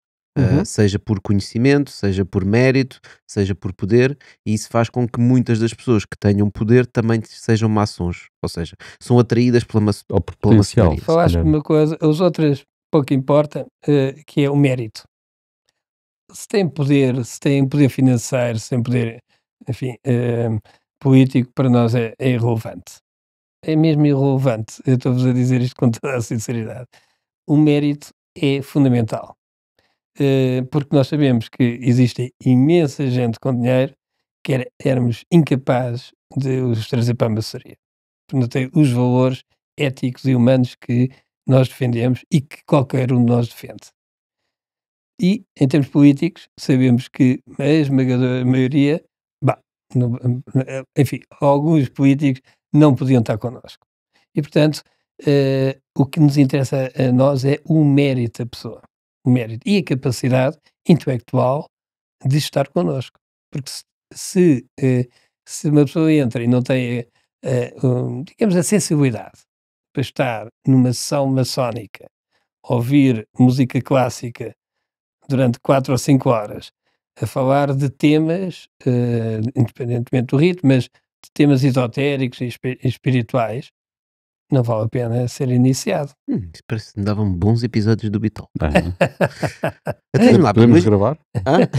seja por conhecimento, seja por mérito, seja por poder, e isso faz com que muitas das pessoas que tenham poder também sejam maçons, ou seja, são atraídas pela maçonaria. Falaste uma coisa, os outros pouco importa, que é o mérito. Se tem poder financeiro, se tem poder, enfim, político, para nós é irrelevante. É mesmo irrelevante. Eu estou-vos a dizer isto com toda a sinceridade. O mérito é fundamental. Porque nós sabemos que existe imensa gente com dinheiro que éramos incapazes de os trazer para a maçonaria. Não tem os valores éticos e humanos que nós defendemos e que qualquer um de nós defende. E, em termos políticos, sabemos que a esmagadora maioria, enfim, alguns políticos não podiam estar connosco. E, portanto, o que nos interessa a nós é o mérito da pessoa. O mérito e a capacidade intelectual de estar connosco. Porque se uma pessoa entra e não tem, digamos, a sensibilidade para estar numa sessão maçónica, ouvir música clássica durante 4 ou 5 horas, a falar de temas, independentemente do ritmo, mas de temas esotéricos e espirituais, não vale a pena ser iniciado. Isso parece que me davam bons episódios do Bitol. Podemos gravar?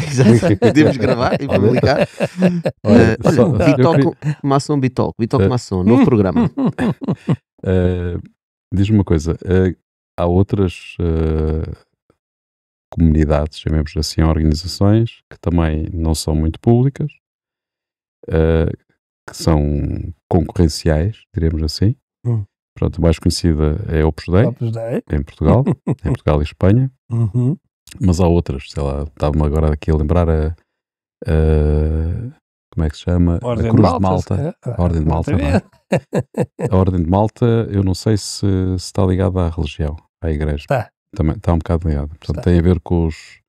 Exato. Podemos gravar e publicar. Maçom Bitol. Bitol Maçom, novo programa. Diz-me uma coisa, há outras comunidades, chamemos assim, organizações que também não são muito públicas, que são concorrenciais, diremos assim. Pronto, a mais conhecida é o Opus Dei, em Portugal, e Espanha. Mas há outras, sei lá, estava-me agora aqui a lembrar como é que se chama? A Cruz de Malta. A Ordem de Malta, não é? A Ordem de Malta, eu não sei se está ligada à religião, à igreja. Também está um bocado ligado. Portanto, tem a ver com os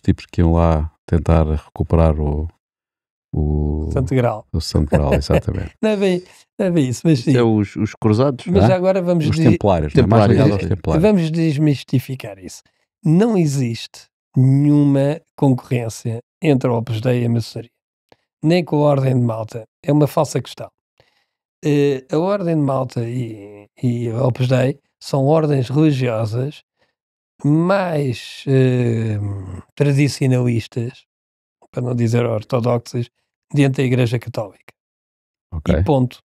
tipos que iam lá tentar recuperar o Santo Graal. O Santo Graal, exatamente. Não é bem isso, mas sim. É os cruzados. Mas agora vamos... Os templários, mais ligado aos templários. Vamos desmistificar isso. Não existe nenhuma concorrência entre a Opus Dei e a maçonaria. Nem com a Ordem de Malta. É uma falsa questão. A Ordem de Malta e a Opus Dei são ordens religiosas mais tradicionalistas, para não dizer ortodoxas, dentro da Igreja Católica. E ponto.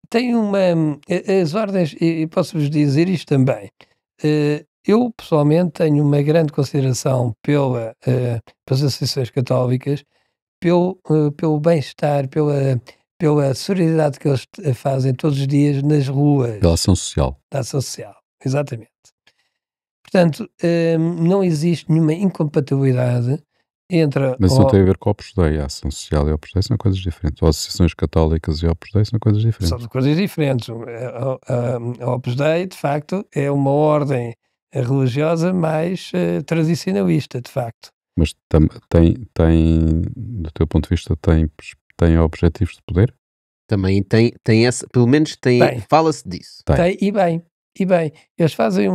Tem as ordens, e posso-vos dizer isto também, eu pessoalmente tenho uma grande consideração pelas associações católicas, pelo bem-estar, pela solidariedade que eles fazem todos os dias nas ruas. Pela ação social. Da ação social, exatamente. Portanto, não existe nenhuma incompatibilidade entre... Mas isso não tem a ver com o Opus Dei. A Ação Social e o Opus Dei são coisas diferentes. Ou associações católicas e o Opus Dei são coisas diferentes. São coisas diferentes. A Opus Dei, de facto, é uma ordem religiosa mais tradicionalista, de facto. Mas do teu ponto de vista, tem objetivos de poder? Também tem essa, pelo menos fala-se disso. Tem, e bem. Eles fazem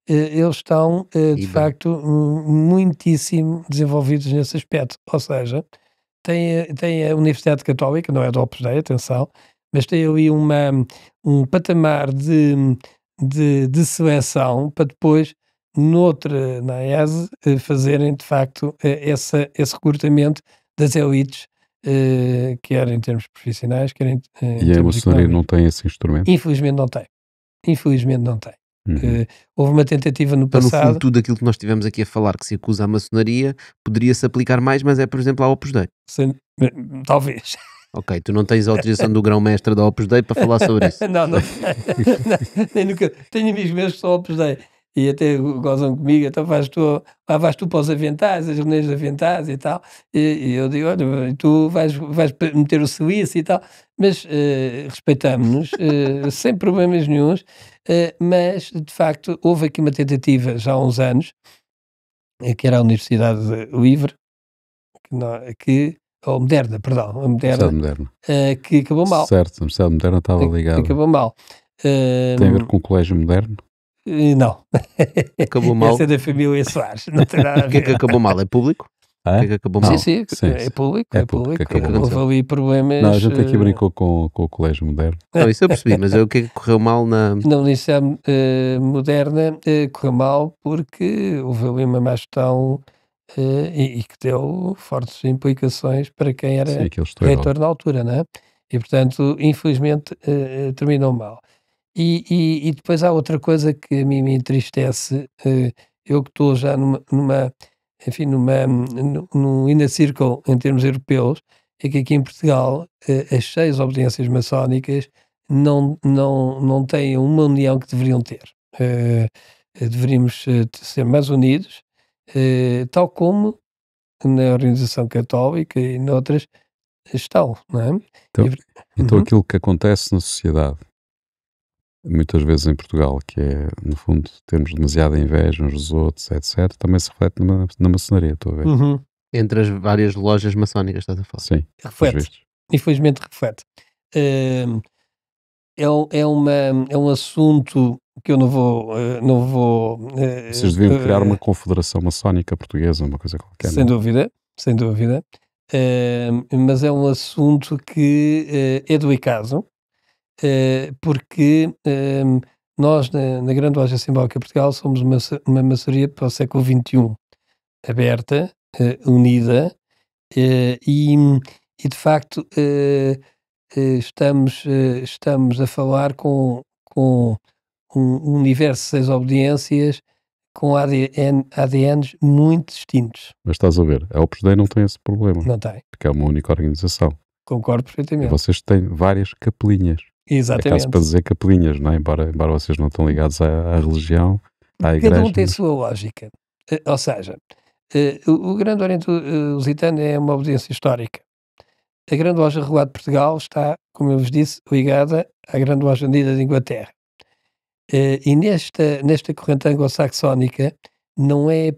eles estão, de facto, muitíssimo desenvolvidos nesse aspecto. Ou seja, tem a Universidade Católica, não é do Opus Dei, atenção, mas tem ali um patamar de seleção para depois, na ESE, fazerem, de facto, esse recrutamento das elites, quer em termos profissionais, quer em E a maçonaria não tem esse instrumento? Infelizmente não tem. Houve uma tentativa no passado. No fundo, tudo aquilo que nós estivemos aqui a falar que se acusa à maçonaria poderia-se aplicar mais, mas é, por exemplo, ao Opus Dei. Talvez. Ok, tu não tens a autorização do grão-mestre da Opus Dei para falar sobre isso. não. Nem nunca. Tenho amigos meus que são Opus Dei e até gozam comigo, então vais tu para os aventais, as reuniões de aventais e tal, e eu digo, olha, tu vais meter o suíço e tal, mas respeitamos-nos, sem problemas nenhuns, mas de facto houve aqui uma tentativa já há uns anos, que era a Universidade Livre, ou Moderna, perdão, a Moderna, que acabou mal. Certo, a Universidade Moderna estava ligada. Acabou mal. Tem a ver com o Colégio Moderno? Não. Acabou mal. Essa é da família Soares. Não tem nada a ver. O que é que acabou mal? É público? Ah, o que é que acabou mal? Sim, é público. Houve ali problemas. Não, a gente aqui brincou com o Colégio Moderno. Não, isso eu percebi, mas o que é que correu mal na Universidade Moderna? Correu mal porque houve ali uma má gestão e que deu fortes implicações para quem era reitor na altura, não é? E portanto, infelizmente, terminou mal. E depois há outra coisa que a mim me entristece, eu que estou já num inner circle em termos europeus, é que aqui em Portugal as 6 obediências maçónicas não têm uma união que deveriam ter. Deveríamos ser mais unidos, tal como na Organização Católica e noutras estão, não é? Então aquilo que acontece na sociedade, muitas vezes em Portugal, que é, no fundo, termos demasiada inveja uns dos outros, etc., também se reflete na maçonaria, estou a ver. Entre as várias lojas maçónicas, estás a falar? Sim, reflete. Infelizmente reflete. É um assunto que eu não vou vocês deviam criar uma confederação maçónica portuguesa, uma coisa qualquer. Sem dúvida. Mas é um assunto que é delicado, porque nós na Grande Loja Simbólica Portugal somos uma maçonaria para o século XXI, aberta, unida, e de facto estamos a falar com um universo de 6 obediências com ADNs muito distintos. Mas estás a ver, a Opus Dei não tem esse problema. Não tem. Porque é uma única organização. Concordo perfeitamente. E vocês têm várias capelinhas. Exatamente. É caso para dizer capelinhas, não é? Embora vocês não estão ligados à religião, à igreja. Cada um tem a sua lógica. Ou seja, o Grande Oriente Lusitano é uma obediência histórica. A Grande Loja Regular de Portugal está, como eu vos disse, ligada à Grande Loja Unida de Inglaterra. E nesta corrente anglo-saxónica não é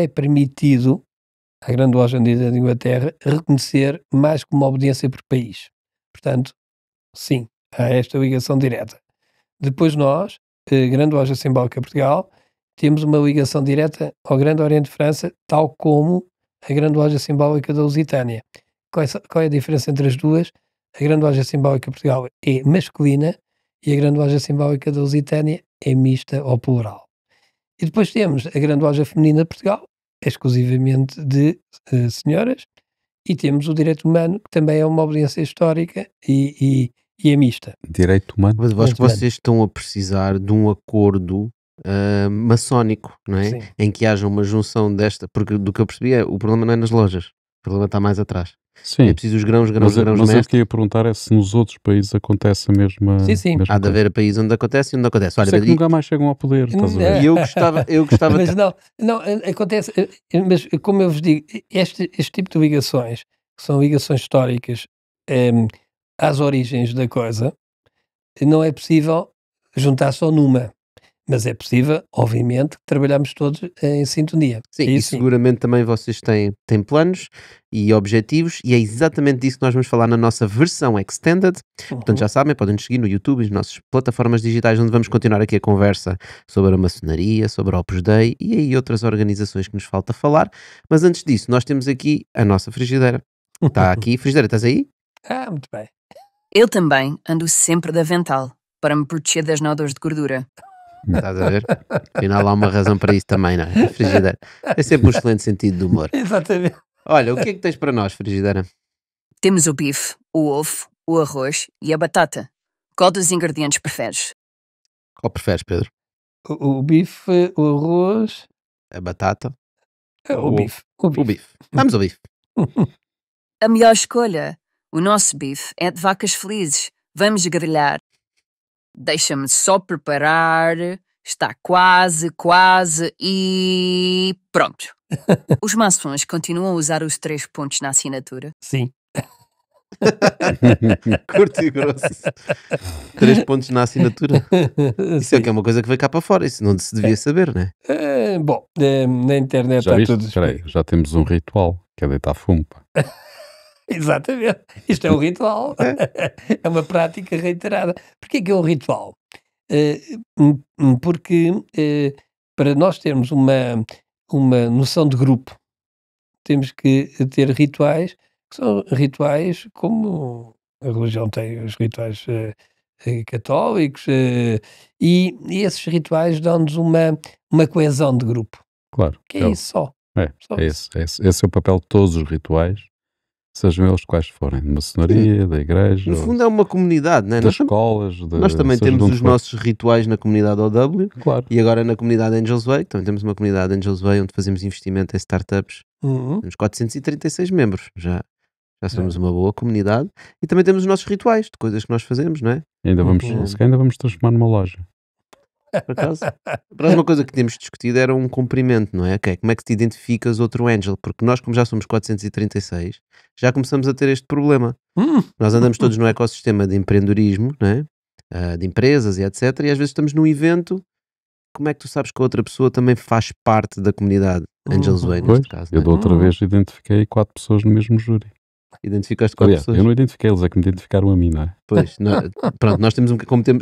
permitido à Grande Loja Unida de Inglaterra reconhecer mais que uma obediência por país. Portanto, sim, há esta ligação direta. Depois nós, Grande Loja Simbólica Portugal, temos uma ligação direta ao Grande Oriente de França, tal como a Grande Loja Simbólica da Lusitânia. Qual é a diferença entre as duas? A Grande Loja Simbólica Portugal é masculina e a Grande Loja Simbólica da Lusitânia é mista ou plural. E depois temos a Grande Loja Feminina de Portugal, exclusivamente de senhoras, e temos o Direito Humano, que também é uma obediência histórica e é mista. Direito Humano? Mas eu acho que vocês estão a precisar de um acordo maçónico, não é? Sim. Em que haja uma junção desta, porque do que eu percebi o problema não é nas lojas, o problema está mais atrás. Sim, É preciso os grãos mas eu mestres. queria perguntar é se nos outros países acontece a mesma Sim. mesma Há de coisa. haver países onde acontece e onde não acontece. Por Olha, isso é que nunca mais chegam ao poder, estás a ver? e eu gostava Mas não, acontece, mas como eu vos digo, este tipo de ligações, que são ligações históricas, às origens da coisa, não é possível juntar só numa, mas é possível, obviamente, trabalharmos todos em sintonia. Sim, e seguramente também vocês têm planos e objetivos, e é exatamente disso que nós vamos falar na nossa versão Extended. Portanto, já sabem, podem nos seguir no YouTube e nas nossas plataformas digitais, onde vamos continuar aqui a conversa sobre a maçonaria, sobre a Opus Dei e aí outras organizações que nos falta falar. Mas antes disso, nós temos aqui a nossa frigideira. Está aqui. Frigideira, estás aí? Muito bem. Eu também ando sempre de avental, para me proteger das nódoas de gordura. Estás a ver? Afinal, há uma razão para isso também, não é? A frigideira. É sempre um excelente sentido de humor. Exatamente. Olha, o que é que tens para nós, frigideira? Temos o bife, o ovo, o arroz e a batata. Qual dos ingredientes preferes? Qual preferes, Pedro? O bife, o arroz, A batata? o bife. O bife. Vamos ao bife. A melhor escolha. O nosso bife é de vacas felizes. Vamos grelhar. Deixa-me só preparar. Está quase e... pronto. Os maçons continuam a usar os 3 pontos na assinatura? Sim. Curto e grosso. 3 pontos na assinatura. Isso é que é uma coisa que veio cá para fora. Isso não se devia saber, não é? Bom, na internet Já está viste? tudo Espera aí, já temos um ritual, que é deitar fumo. Pá. Exatamente. Isto é um ritual. É uma prática reiterada. Porquê que é um ritual? Porque para nós termos uma noção de grupo, temos que ter rituais, que são rituais como a religião tem os rituais católicos, e esses rituais dão-nos uma coesão de grupo. Claro. Que é isso só. Só É esse. Esse é o papel de todos os rituais, sejam eles quais forem, de maçonaria, da igreja, No fundo é uma comunidade, não é? das escolas. Nós também seja de temos onde os for. nossos rituais na comunidade OW Claro. e agora na comunidade Angels Way. Também temos uma comunidade Angels Way onde fazemos investimento em startups. Temos 436 membros. Já somos uma boa comunidade. E também temos os nossos rituais de coisas que nós fazemos, não é? Ainda vamos transformar numa loja. Por acaso. Mas uma coisa que temos discutido era um cumprimento, não é? Okay, como é que te identificas outro Angel? Porque nós, como já somos 436, já começamos a ter este problema. Nós andamos todos no ecossistema de empreendedorismo, não é? De empresas e etc. E às vezes estamos num evento. Como é que tu sabes que a outra pessoa também faz parte da comunidade Angels Way, neste caso? Eu da outra vez identifiquei 4 pessoas no mesmo júri. Identificaste 4 pessoas? Eu não identifiquei, eles é que me identificaram a mim, não é? Pois, pronto, nós temos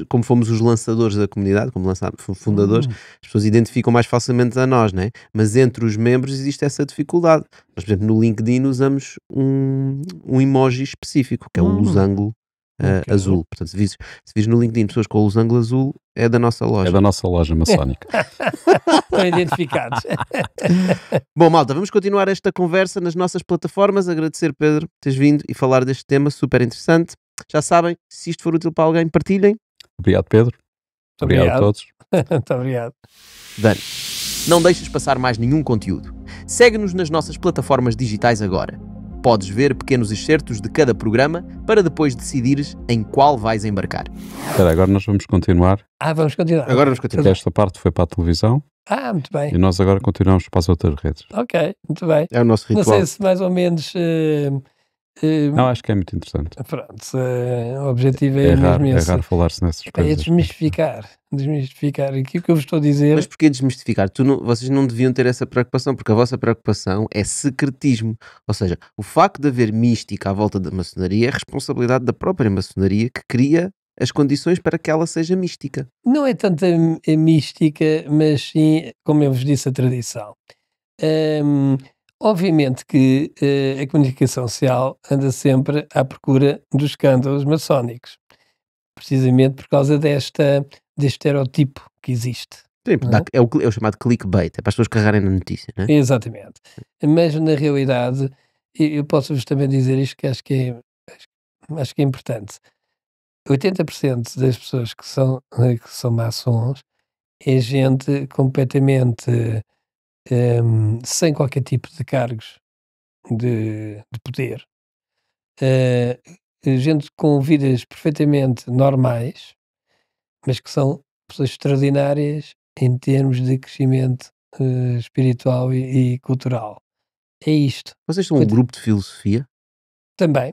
como fomos os lançadores da comunidade, como fundadores, as pessoas identificam mais facilmente a nós, não é? Mas entre os membros existe essa dificuldade. Nós, por exemplo, no LinkedIn usamos um emoji específico, que é o losango azul. Portanto, se vis no LinkedIn pessoas com o losango azul, é da nossa loja. É da nossa loja maçónica. Estão identificados. Bom, malta, vamos continuar esta conversa nas nossas plataformas. Agradecer, Pedro, por teres vindo e falar deste tema super interessante. Já sabem, se isto for útil para alguém, partilhem. Obrigado, Pedro. Obrigado a todos. Muito obrigado. Dani, não deixes passar mais nenhum conteúdo. Segue-nos nas nossas plataformas digitais agora. Podes ver pequenos excertos de cada programa para depois decidires em qual vais embarcar. Espera, agora nós vamos continuar. Vamos continuar. Agora vamos continuar. Porque esta parte foi para a televisão. Muito bem. E nós agora continuamos para as outras redes. Ok, muito bem. É o nosso ritual. Não sei se mais ou menos... não, acho que é muito interessante. Pronto, o objetivo é mesmo esse. É raro falar-se nessas coisas. É desmistificar. Aquilo que eu vos estou a dizer... Mas porquê desmistificar? Vocês não deviam ter essa preocupação, porque a vossa preocupação é secretismo. Ou seja, o facto de haver mística à volta da maçonaria é responsabilidade da própria maçonaria que cria as condições para que ela seja mística. Não é tanto a mística, mas sim, como eu vos disse, a tradição. Obviamente que a comunicação social anda sempre à procura dos escândalos maçónicos, precisamente por causa deste estereotipo que existe. Sim, é o chamado clickbait, é para as pessoas carregarem na notícia, não é? Exatamente. Mas na realidade, eu posso-vos também dizer isto que acho que é importante. 80% das pessoas que são maçons é gente completamente sem qualquer tipo de cargos de poder, gente com vidas perfeitamente normais, mas que são pessoas extraordinárias em termos de crescimento espiritual e cultural. É isto. Vocês são um grupo de filosofia? Também.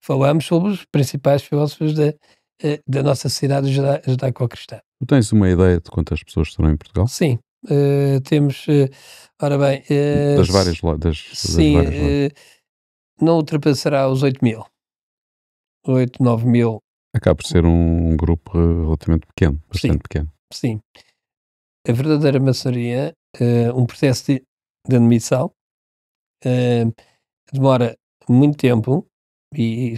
Falamos sobre os principais filósofos da nossa sociedade judaico-cristã. Tu tens uma ideia de quantas pessoas estarão em Portugal? Sim. Temos, ora bem... das várias sim, não ultrapassará os 8.000. 8, 9.000. Acaba por ser um grupo relativamente pequeno, bastante pequeno. Sim. A verdadeira maçonaria, um processo de admissão, demora muito tempo e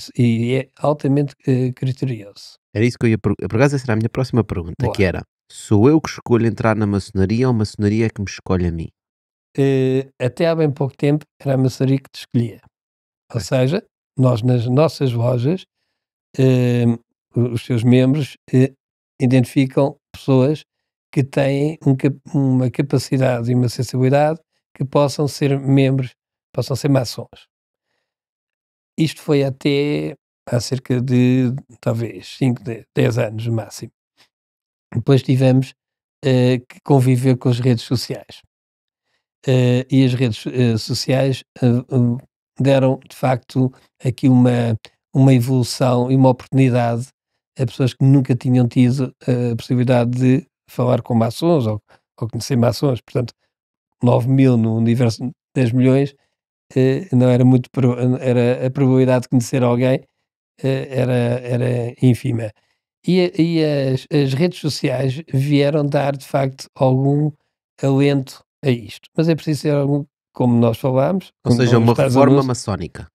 é altamente criterioso. Era isso que eu ia perguntar. Por acaso, essa era a minha próxima pergunta, Boa. que era: sou eu que escolho entrar na maçonaria ou a maçonaria é que me escolhe a mim? Até há bem pouco tempo era a maçonaria que te escolhia. Ou seja, nós nas nossas lojas, os seus membros identificam pessoas que têm uma capacidade e uma sensibilidade que possam ser membros, possam ser maçons. Isto foi até há cerca de, talvez, 5, 10 anos no máximo. Depois tivemos que conviver com as redes sociais. E as redes sociais deram, de facto, aqui uma evolução e uma oportunidade a pessoas que nunca tinham tido a possibilidade de falar com maçons ou conhecer maçons. Portanto, 9.000 no universo de 10 milhões não era muito, era a probabilidade de conhecer alguém era ínfima. E as redes sociais vieram dar, de facto, algum alento a isto. Mas é preciso ser algum, como nós falámos... Ou seja, uma reforma maçónica.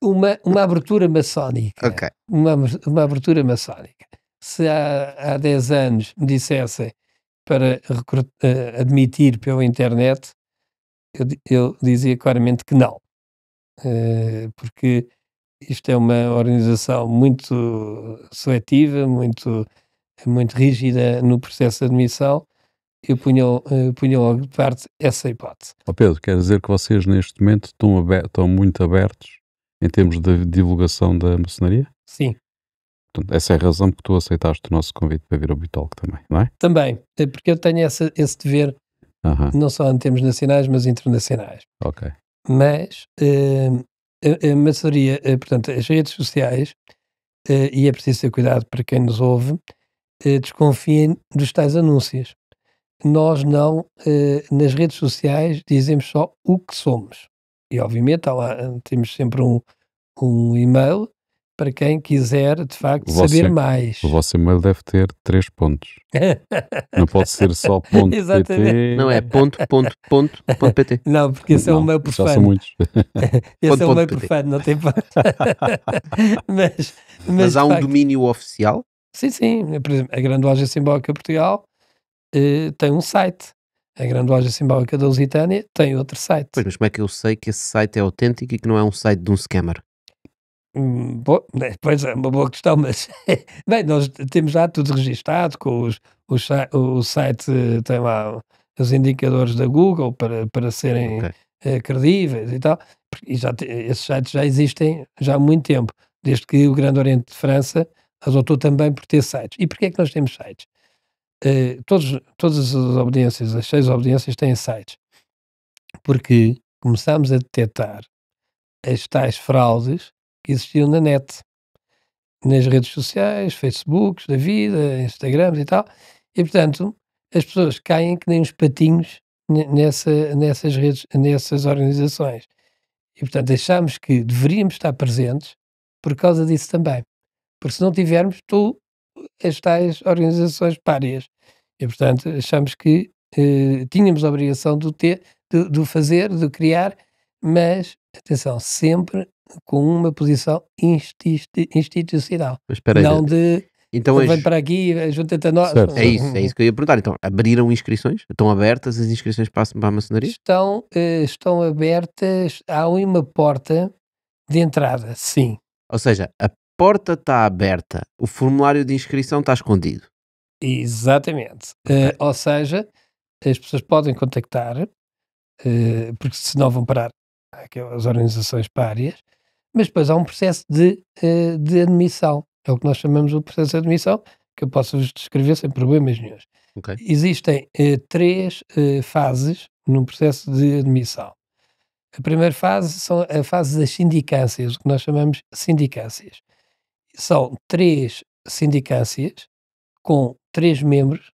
Uma abertura maçónica. Ok. Uma abertura maçónica. Se há 10 anos me dissessem para admitir pela internet, eu dizia claramente que não. Porque isto é uma organização muito seletiva, muito rígida no processo de admissão. Eu punha logo de parte essa hipótese. Pedro, quer dizer que vocês neste momento estão muito abertos em termos de divulgação da maçonaria? Sim. Portanto, essa é a razão que tu aceitaste o nosso convite para vir ao Bitalk também, não é? Também, porque eu tenho esse dever, não só em termos nacionais, mas internacionais. Ok. Mas a maçonaria, portanto, as redes sociais, e é preciso ter cuidado para quem nos ouve, desconfiem dos tais anúncios. Nós não, nas redes sociais, dizemos só o que somos. E, obviamente, temos sempre um e-mail para quem quiser, de facto, saber mais. O vosso e-mail deve ter 3 pontos. Não pode ser só ponto .pt. Não, é ponto .pt. Não, porque esse é um e-mail profano. Já são muitos. Esse é um e-mail profano, não tem ponto. Mas há um facto, domínio oficial? Sim. Por exemplo, a Grande Loja Simbólica Portugal tem um site. A Grande Loja Simbólica da Lusitânia tem outro site. Pois, mas como é que eu sei que esse site é autêntico e que não é um site de um scammer? Pois é, uma boa questão, mas bem, nós temos já tudo registado com o site tem lá os indicadores da Google para serem credíveis e tal, e esses sites já existem já há muito tempo, desde que o Grande Oriente de França adotou também por ter sites. E porquê é que nós temos sites? Todas as obediências, as 6 obediências têm sites, porque começámos a detectar as tais fraudes que existiam na net, nas redes sociais, Facebooks da vida, Instagrams e tal, e portanto as pessoas caem que nem uns patinhos nessas redes, nessas organizações, e portanto achámos que deveríamos estar presentes por causa disso também, porque se não tivermos, as tais organizações párias, e portanto achamos que tínhamos a obrigação de fazer, de criar, mas atenção, sempre com uma posição institucional. Mas espera aí, não de então vem para aqui, junta-te a nós. Certo. é isso que eu ia perguntar. Então, abriram inscrições? Estão abertas as inscrições para a maçonaria? Estão abertas, há uma porta de entrada, sim. Ou seja, a porta está aberta, o formulário de inscrição está escondido. Exatamente. Ou seja, as pessoas podem contactar, porque senão vão parar há aquelas organizações párias, mas depois há um processo de admissão. É o que nós chamamos de processo de admissão, que eu posso-vos descrever sem problemas nenhuns. Ok. Existem 3 fases num processo de admissão. A primeira fase são a fase das sindicâncias, o que nós chamamos de sindicâncias. São 3 sindicâncias com 3 membros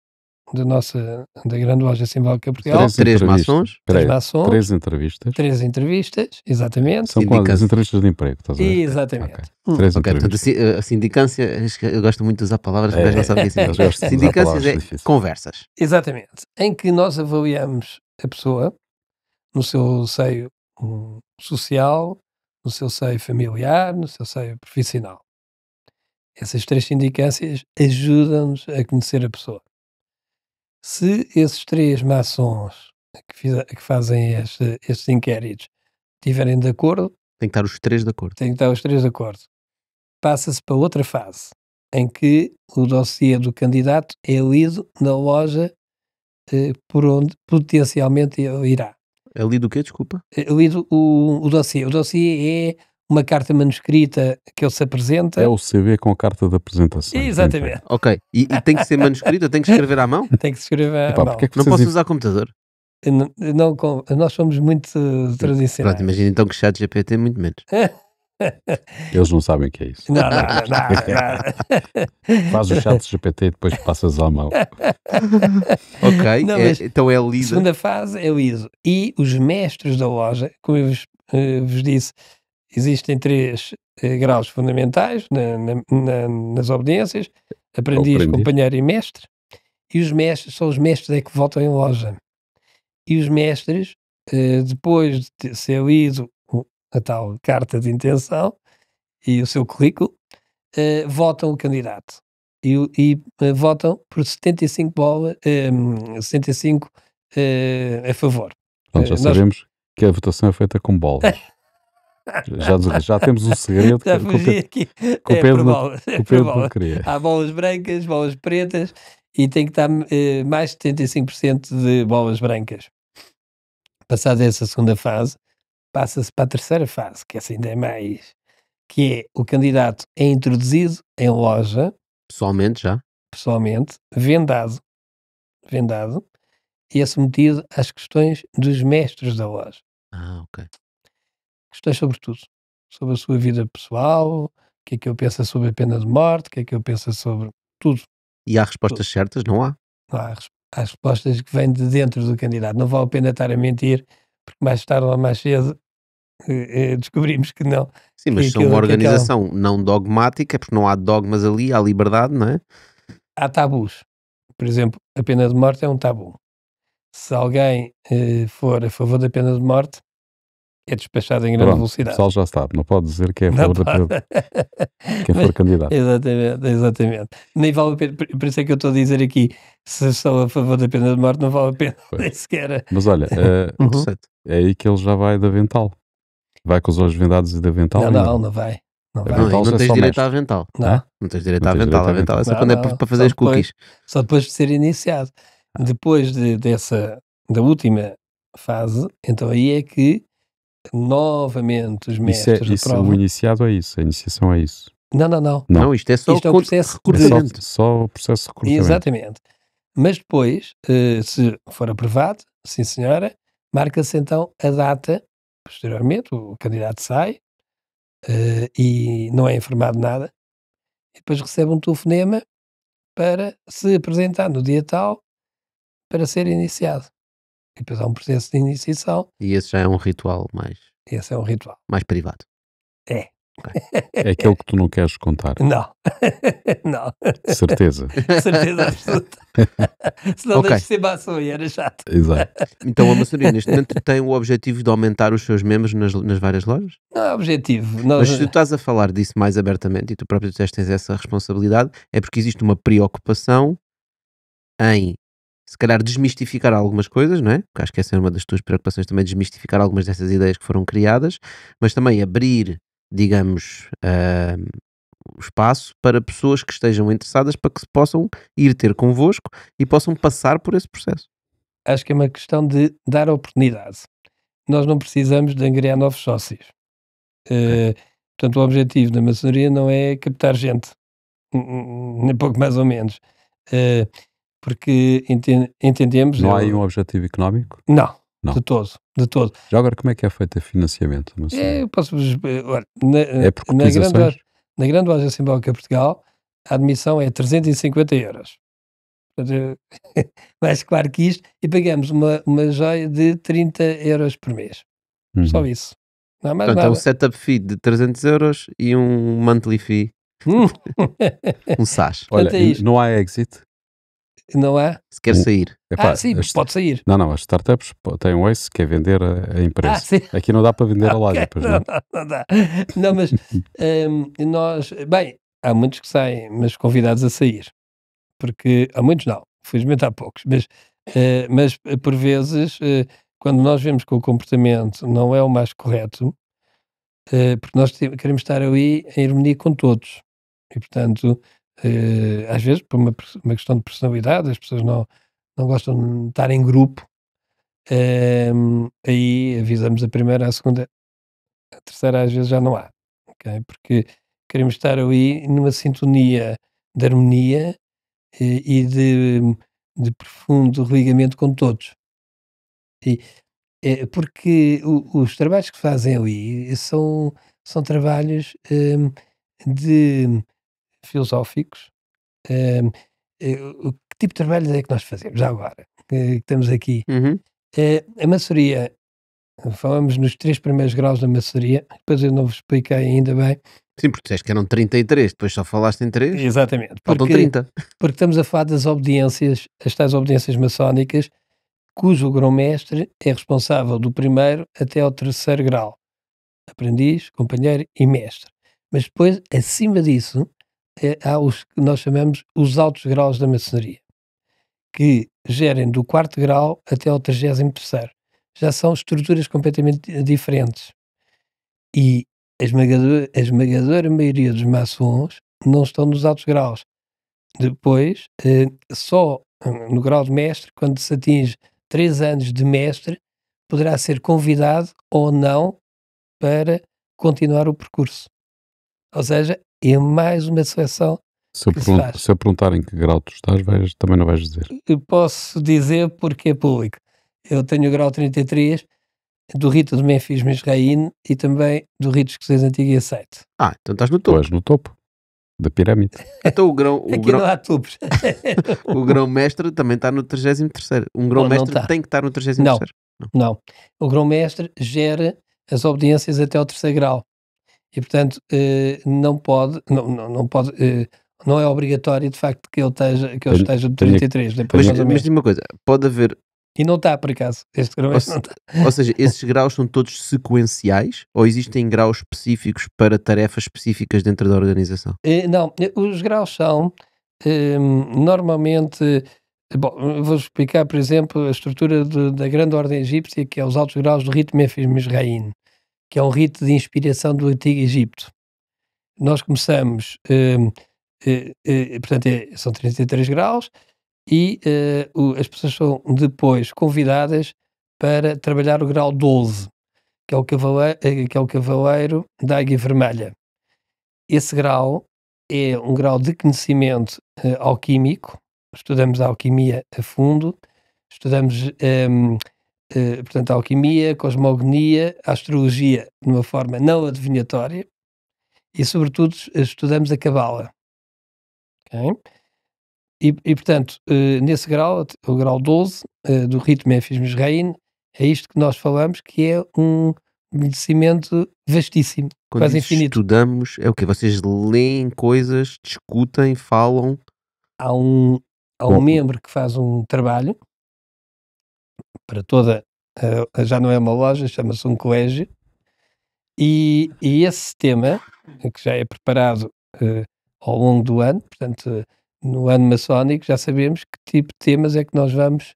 da grande loja simbólica Portugal. 3 maçons. 3 maçons. 3 entrevistas. 3 entrevistas, exatamente. São quase as entrevistas de emprego, estás a ver? Exatamente. Okay. 3 Ok, portanto, a sindicância, eu gosto muito de usar palavras, mas não sabem o que é isso. Sindicâncias é conversas. Exatamente. Em que nós avaliamos a pessoa no seu seio social, no seu seio familiar, no seu seio profissional. Essas 3 sindicâncias ajudam-nos a conhecer a pessoa. Se esses 3 maçons que fazem estes inquéritos estiverem de acordo, tem que estar os 3 de acordo. Tem que estar os 3 de acordo. Passa-se para outra fase, em que o dossiê do candidato é lido na loja por onde potencialmente ele irá. É lido o quê, desculpa? É lido o dossiê. O dossiê é uma carta manuscrita que ele se apresenta. É o CV com a carta de apresentação. Exatamente. Ok. E tem que ser manuscrito? Eu tenho que escrever à mão? Tem que se escrever à mão. Não posso usar computador? Não, nós somos muito tradicionais. Pronto, imagina então que chat GPT muito menos. Eles não sabem o que é isso. Não. Faz o chat GPT e depois passas à mão. Ok, Não, então é lido. A segunda fase é lido. E os mestres da loja, como eu vos disse, existem 3 graus fundamentais nas obediências: aprendiz, companheiro e mestre. E os mestres são os mestres é que votam em loja. E os mestres, depois de ser lido a tal carta de intenção e o seu currículo, votam o candidato. E votam por 75 bolas, 75 a favor. Então, já sabemos que a votação é feita com bolas. Já temos o segredo já fugi aqui. Que o Pedro não queria. Há bolas brancas, bolas pretas e tem que estar mais de 75% de bolas brancas. Passada essa segunda fase, passa-se para a terceira fase, que essa ainda é mais, que é o candidato é introduzido em loja, pessoalmente, vendado, e é submetido às questões dos mestres da loja. Ok. Questões sobre tudo, sobre a sua vida pessoal, o que é que ele pensa sobre a pena de morte, o que é que ele pensa sobre tudo. E há respostas certas? Não há? Não há respostas que vêm de dentro do candidato. Não vale a pena estar a mentir, porque mais tarde ou mais cedo descobrimos que não. Sim, mas são uma organização não dogmática, porque não há dogmas ali, há liberdade, não é? Há tabus. Por exemplo, a pena de morte é um tabu. Se alguém for a favor da pena de morte, é despachado em grande velocidade. O pessoal já sabe, não pode dizer que é a favor da pena quem for candidato. Exatamente. Nem vale a pena, por isso é que eu estou a dizer aqui, se sou a favor da pena de morte, não vale a pena nem sequer. Mas olha, é aí que ele já vai de avental. Vai com os olhos vendados e de avental? Não vai. Não tens direito a avental. Não tens direito a avental. Avental é só quando é para fazer as cookies. Só depois de ser iniciado. Depois da última fase, então aí é que novamente os mestres aprovam. O iniciado é isso, a iniciação é isso. Não, isto é só o processo de recrutamento. Só o processo de recrutamento. Exatamente. Mas depois, se for aprovado, sim senhora, marca-se então a data, posteriormente, o candidato sai e não é informado nada, e depois recebe um telefonema para se apresentar no dia tal para ser iniciado. E depois há um processo de iniciação. E esse já é um ritual mais... Esse é um ritual. Mais privado. É. Okay. É aquele que tu não queres contar. Não. Certeza. Certeza absoluta. Senão deixa de ser maçom e era chato. Exato. Então a maçonaria neste momento tem o objetivo de aumentar os seus membros nas várias lojas? Não é objetivo. Mas se tu estás a falar disso mais abertamente e tu próprio tens essa responsabilidade, é porque existe uma preocupação em, se calhar, desmistificar algumas coisas, não é? Porque acho que essa é uma das tuas preocupações também, desmistificar algumas dessas ideias que foram criadas, mas também abrir, digamos, o espaço para pessoas que estejam interessadas para que se possam ir ter convosco e possam passar por esse processo. Acho que é uma questão de dar oportunidade. nós não precisamos de angariar novos sócios. Portanto, o objetivo da maçonaria não é captar gente, nem pouco mais ou menos, porque entendemos... Não há aí um objetivo económico? Não, Não. de todo. Já agora, como é que é feito o financiamento da maçonaria? Eu posso... Olha, É por cotizações? na grande loja simbólica Portugal, a admissão é 350 euros. Portanto, mais claro que isto, e pagamos uma joia de 30 euros por mês. Só isso. Não há mais Portanto, nada. é um setup fee de 300 euros e um monthly fee, um SAS. Olha, é isto. não há exit? Não há? Se quer sair. Epá, Sim, pode sair. Não, as startups têm um exit que é vender a empresa. Sim. Aqui não dá para vender a loja, Ok, pois não dá. Não, mas nós... Bem, há muitos que saem, mas convidados a sair. Porque há muitos não, felizmente há poucos, mas por vezes, quando nós vemos que o comportamento não é o mais correto, porque nós queremos estar ali em harmonia com todos, e portanto, às vezes por uma questão de personalidade, as pessoas não gostam de estar em grupo, aí avisamos a primeira, a segunda, a terceira às vezes já não há, ok? Porque queremos estar ali numa sintonia de harmonia e de profundo ligamento com todos. Porque os trabalhos que fazem ali são trabalhos de filosóficos. Que tipo de trabalhos é que nós fazemos já agora? Que estamos aqui. A maçonaria, falamos nos 3 primeiros graus da maçonaria, depois eu não vos expliquei ainda bem. Sim, porque disseste que eram 33, depois só falaste em 3. Exatamente. Faltam 30. Porque estamos a falar das obediências, as tais obediências maçónicas, cujo grão-mestre é responsável do primeiro até ao 3º grau. Aprendiz, companheiro e mestre. Mas depois, acima disso, há os que nós chamamos os altos graus da maçonaria, que gerem do 4º grau até ao 33º. Já são estruturas completamente diferentes. E a esmagadora maioria dos maçons não estão nos altos graus. Depois, só no grau de mestre, quando se atinge 3 anos de mestre, poderá ser convidado ou não para continuar o percurso. Ou seja, é mais uma seleção que se faz. Se eu perguntar em que grau tu estás, também não vais dizer. Eu posso dizer porque é público. Eu tenho o grau 33 do rito de Memphis Misraim e também do rito escocês antigo e aceito. Então estás no Tu topo. és no topo da pirâmide. Então o grão, Aqui não há tubos. o grão-mestre também está no 33º. Um grão-mestre tem que estar no 33º. Não. O grão-mestre gera as obediências até ao 3º grau. E, portanto, não é obrigatório, de facto, que ele esteja do 33. Mas diz uma coisa, pode haver... E não está, por acaso. Este grão-mestre não está. Ou seja, esses graus são todos sequenciais ou existem graus específicos para tarefas específicas dentro da organização? Não, os graus são, normalmente... Bom, vou explicar, por exemplo, a estrutura da grande ordem egípcia, que é os altos graus do rito Memphis Misraim, que é um rito de inspiração do Antigo Egito. Nós começamos, portanto, são 33 graus e as pessoas são depois convidadas para trabalhar o grau 12, que é o cavaleiro da águia vermelha. Esse grau é um grau de conhecimento alquímico. Estudamos a alquimia a fundo, estudamos portanto, a alquimia, a cosmogonia, a astrologia de uma forma não adivinhatória e, sobretudo, estudamos a cabala. Okay? E, portanto, nesse grau, o grau 12 do rito Memphis Misraim, é isto que nós falamos, que é um conhecimento vastíssimo, Quando quase infinito. Estudamos, é o quê? Vocês leem coisas, discutem, falam? Há um membro que faz um trabalho para toda, já não é uma loja, chama-se um colégio, e esse tema, que já é preparado ao longo do ano, portanto, no ano maçónico, já sabemos que tipo de temas é que nós vamos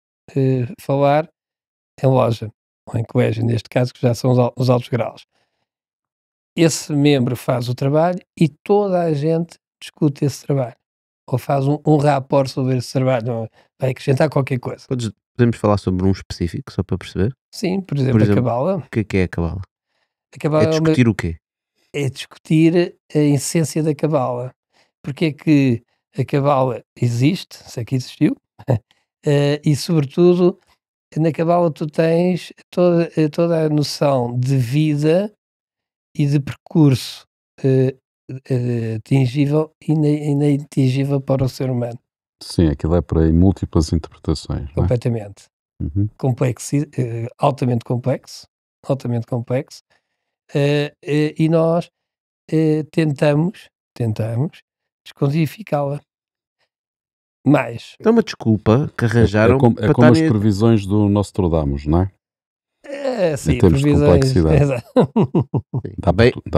falar em loja, ou em colégio, neste caso, que já são os altos graus. Esse membro faz o trabalho e toda a gente discute esse trabalho. Ou faz um rapport sobre esse trabalho, vai acrescentar qualquer coisa. Podemos falar sobre um específico, só para perceber? Sim, por exemplo, a Cabala. O que é a Cabala? A Cabala É discutir o quê? É discutir a essência da Cabala. Porque é que a Cabala existe, se é que existiu, e sobretudo na Cabala tu tens toda a noção de vida e de percurso atingível e inatingível para o ser humano. Sim, aquilo é para aí múltiplas interpretações. Completamente. Não é? Altamente complexo. Altamente complexo. E nós tentamos descodificá-la. Mas... Então, uma desculpa que arranjaram é como as previsões do Nostradamus, não é? Sim, em termos de complexidade.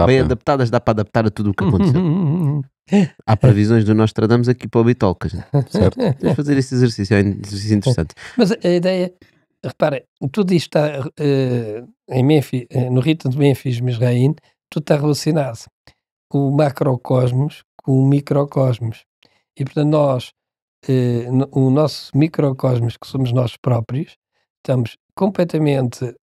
Bem adaptadas, dá para adaptar a tudo o que aconteceu. Há previsões do Nostradamus aqui para o Bitolcas. Certo? Vamos fazer esse exercício, é um exercício interessante. Mas a ideia, repara, tudo isto está em Mênfis, no rito de Mênfis Misraim, tudo está relacionado. O macrocosmos com o microcosmos. E portanto nós, o nosso microcosmos, que somos nós próprios, estamos completamente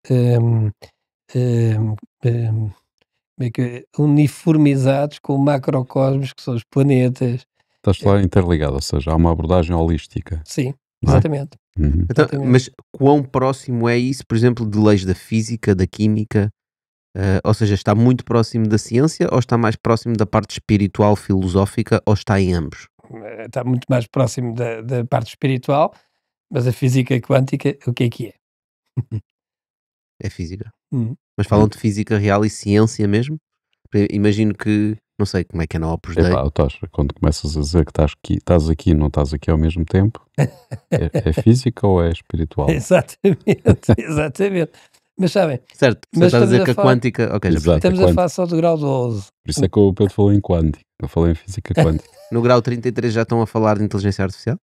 uniformizados com o macrocosmos, que são os planetas. Estás lá interligado, ou seja, há uma abordagem holística. Sim, exatamente. Uhum. Então, mas quão próximo é isso, por exemplo, de leis da física, da química? Ou seja, está muito próximo da ciência ou está mais próximo da parte espiritual, filosófica, ou está em ambos? Está muito mais próximo da parte espiritual, mas a física quântica, o que é? É física. Mas falam de física real e ciência mesmo? Imagino que, não sei como é que é na Opus Dei. Quando começas a dizer que estás aqui e não estás aqui ao mesmo tempo, é física ou é espiritual? Exatamente. Mas sabem... Certo, você está a dizer que a quântica... Okay, estamos a falar só do grau 12. Por isso é que o Pedro falou em quântica. Eu falei em física quântica. No grau 33 já estão a falar de inteligência artificial?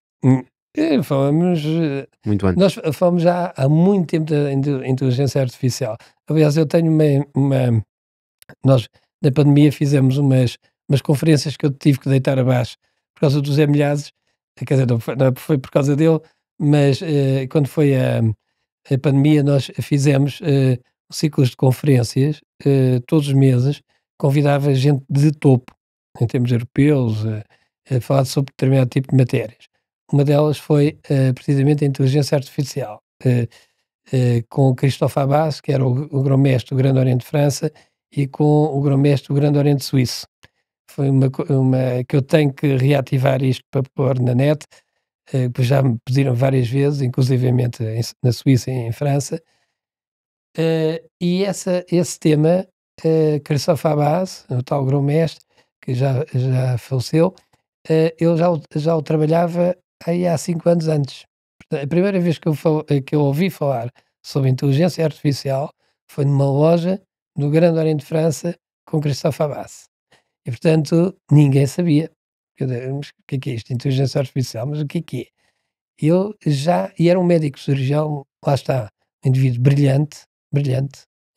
Falamos... Muito antes. Nós falamos já há muito tempo da inteligência artificial. Aliás, eu tenho nós, na pandemia, fizemos umas conferências que eu tive que deitar abaixo por causa do Zé Milhazes. Quer dizer, não foi por causa dele, mas quando foi a pandemia, nós fizemos ciclos de conferências todos os meses, convidava gente de topo, em termos europeus, a falar sobre determinado tipo de matérias. Uma delas foi precisamente a inteligência artificial, com o Christophe Abbas, que era o grão-mestre do Grande Oriente de França, e com o grão-mestre do Grande Oriente Suíço. Foi uma que eu tenho que reativar isto para pôr na net, pois já me pediram várias vezes, inclusivamente na Suíça e em França, e esse tema, Christophe Abbas, o tal grão-mestre, que já faleceu, ele já o trabalhava aí há 5 anos antes. A primeira vez que eu ouvi falar sobre inteligência artificial foi numa loja do Grande Oriente de França com Christophe Abbas. E, portanto, ninguém sabia. Mas o que é isto? Inteligência artificial? Mas o que é? E era um médico cirurgião, lá está, um indivíduo brilhante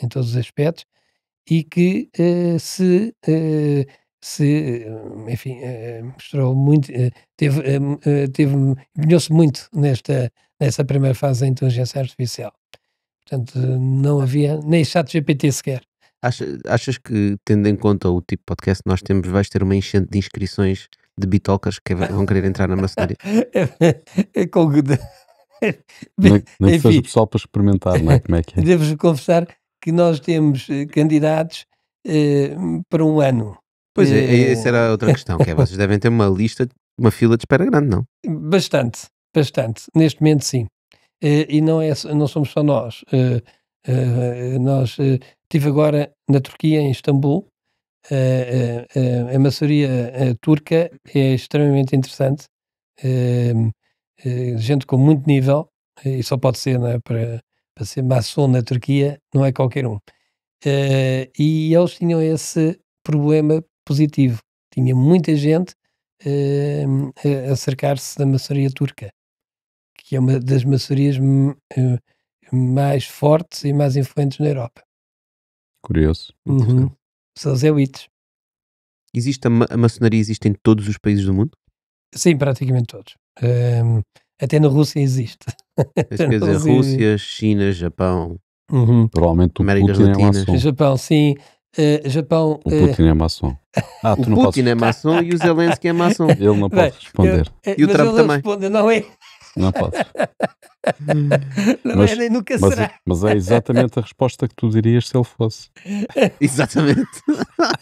em todos os aspectos, e que enfim, mostrou muito, empenhou-se muito nessa primeira fase da inteligência artificial. Portanto, não havia nem chat GPT sequer. Achas que, tendo em conta o tipo de podcast que nós temos, vais ter uma enchente de inscrições de bitolkers que vão querer entrar na maçonaria? Nem que seja pessoal para experimentar, não é? Como é que é? Devo-vos confessar que nós temos candidatos para um ano. Pois é, essa era a outra questão, que é, vocês devem ter uma fila de espera grande, não? Bastante. Neste momento, sim. E não somos só nós. Estive agora na Turquia, em Istambul. A maçonaria turca é extremamente interessante. Gente com muito nível, e só pode ser, não é, para ser maçom na Turquia, não é qualquer um. E eles tinham esse problema positivo. Tinha muita gente a cercar-se da maçonaria turca, que é uma das maçonarias mais fortes e mais influentes na Europa. Curioso. São os elites. A maçonaria existe em todos os países do mundo? Sim, praticamente todos. Até na Rússia existe. Quer dizer, Rússia, China, Japão, provavelmente o Américas Putin é Latinas. maçom. Japão, sim. Japão. O Putin é maçom. O Putin é maçom e o Zelensky é maçom. Ele não pode responder. E o Trump também. Responde, não é? Não pode. Não Mas- é nem nunca será. Mas é exatamente a resposta que tu dirias se ele fosse. Exatamente.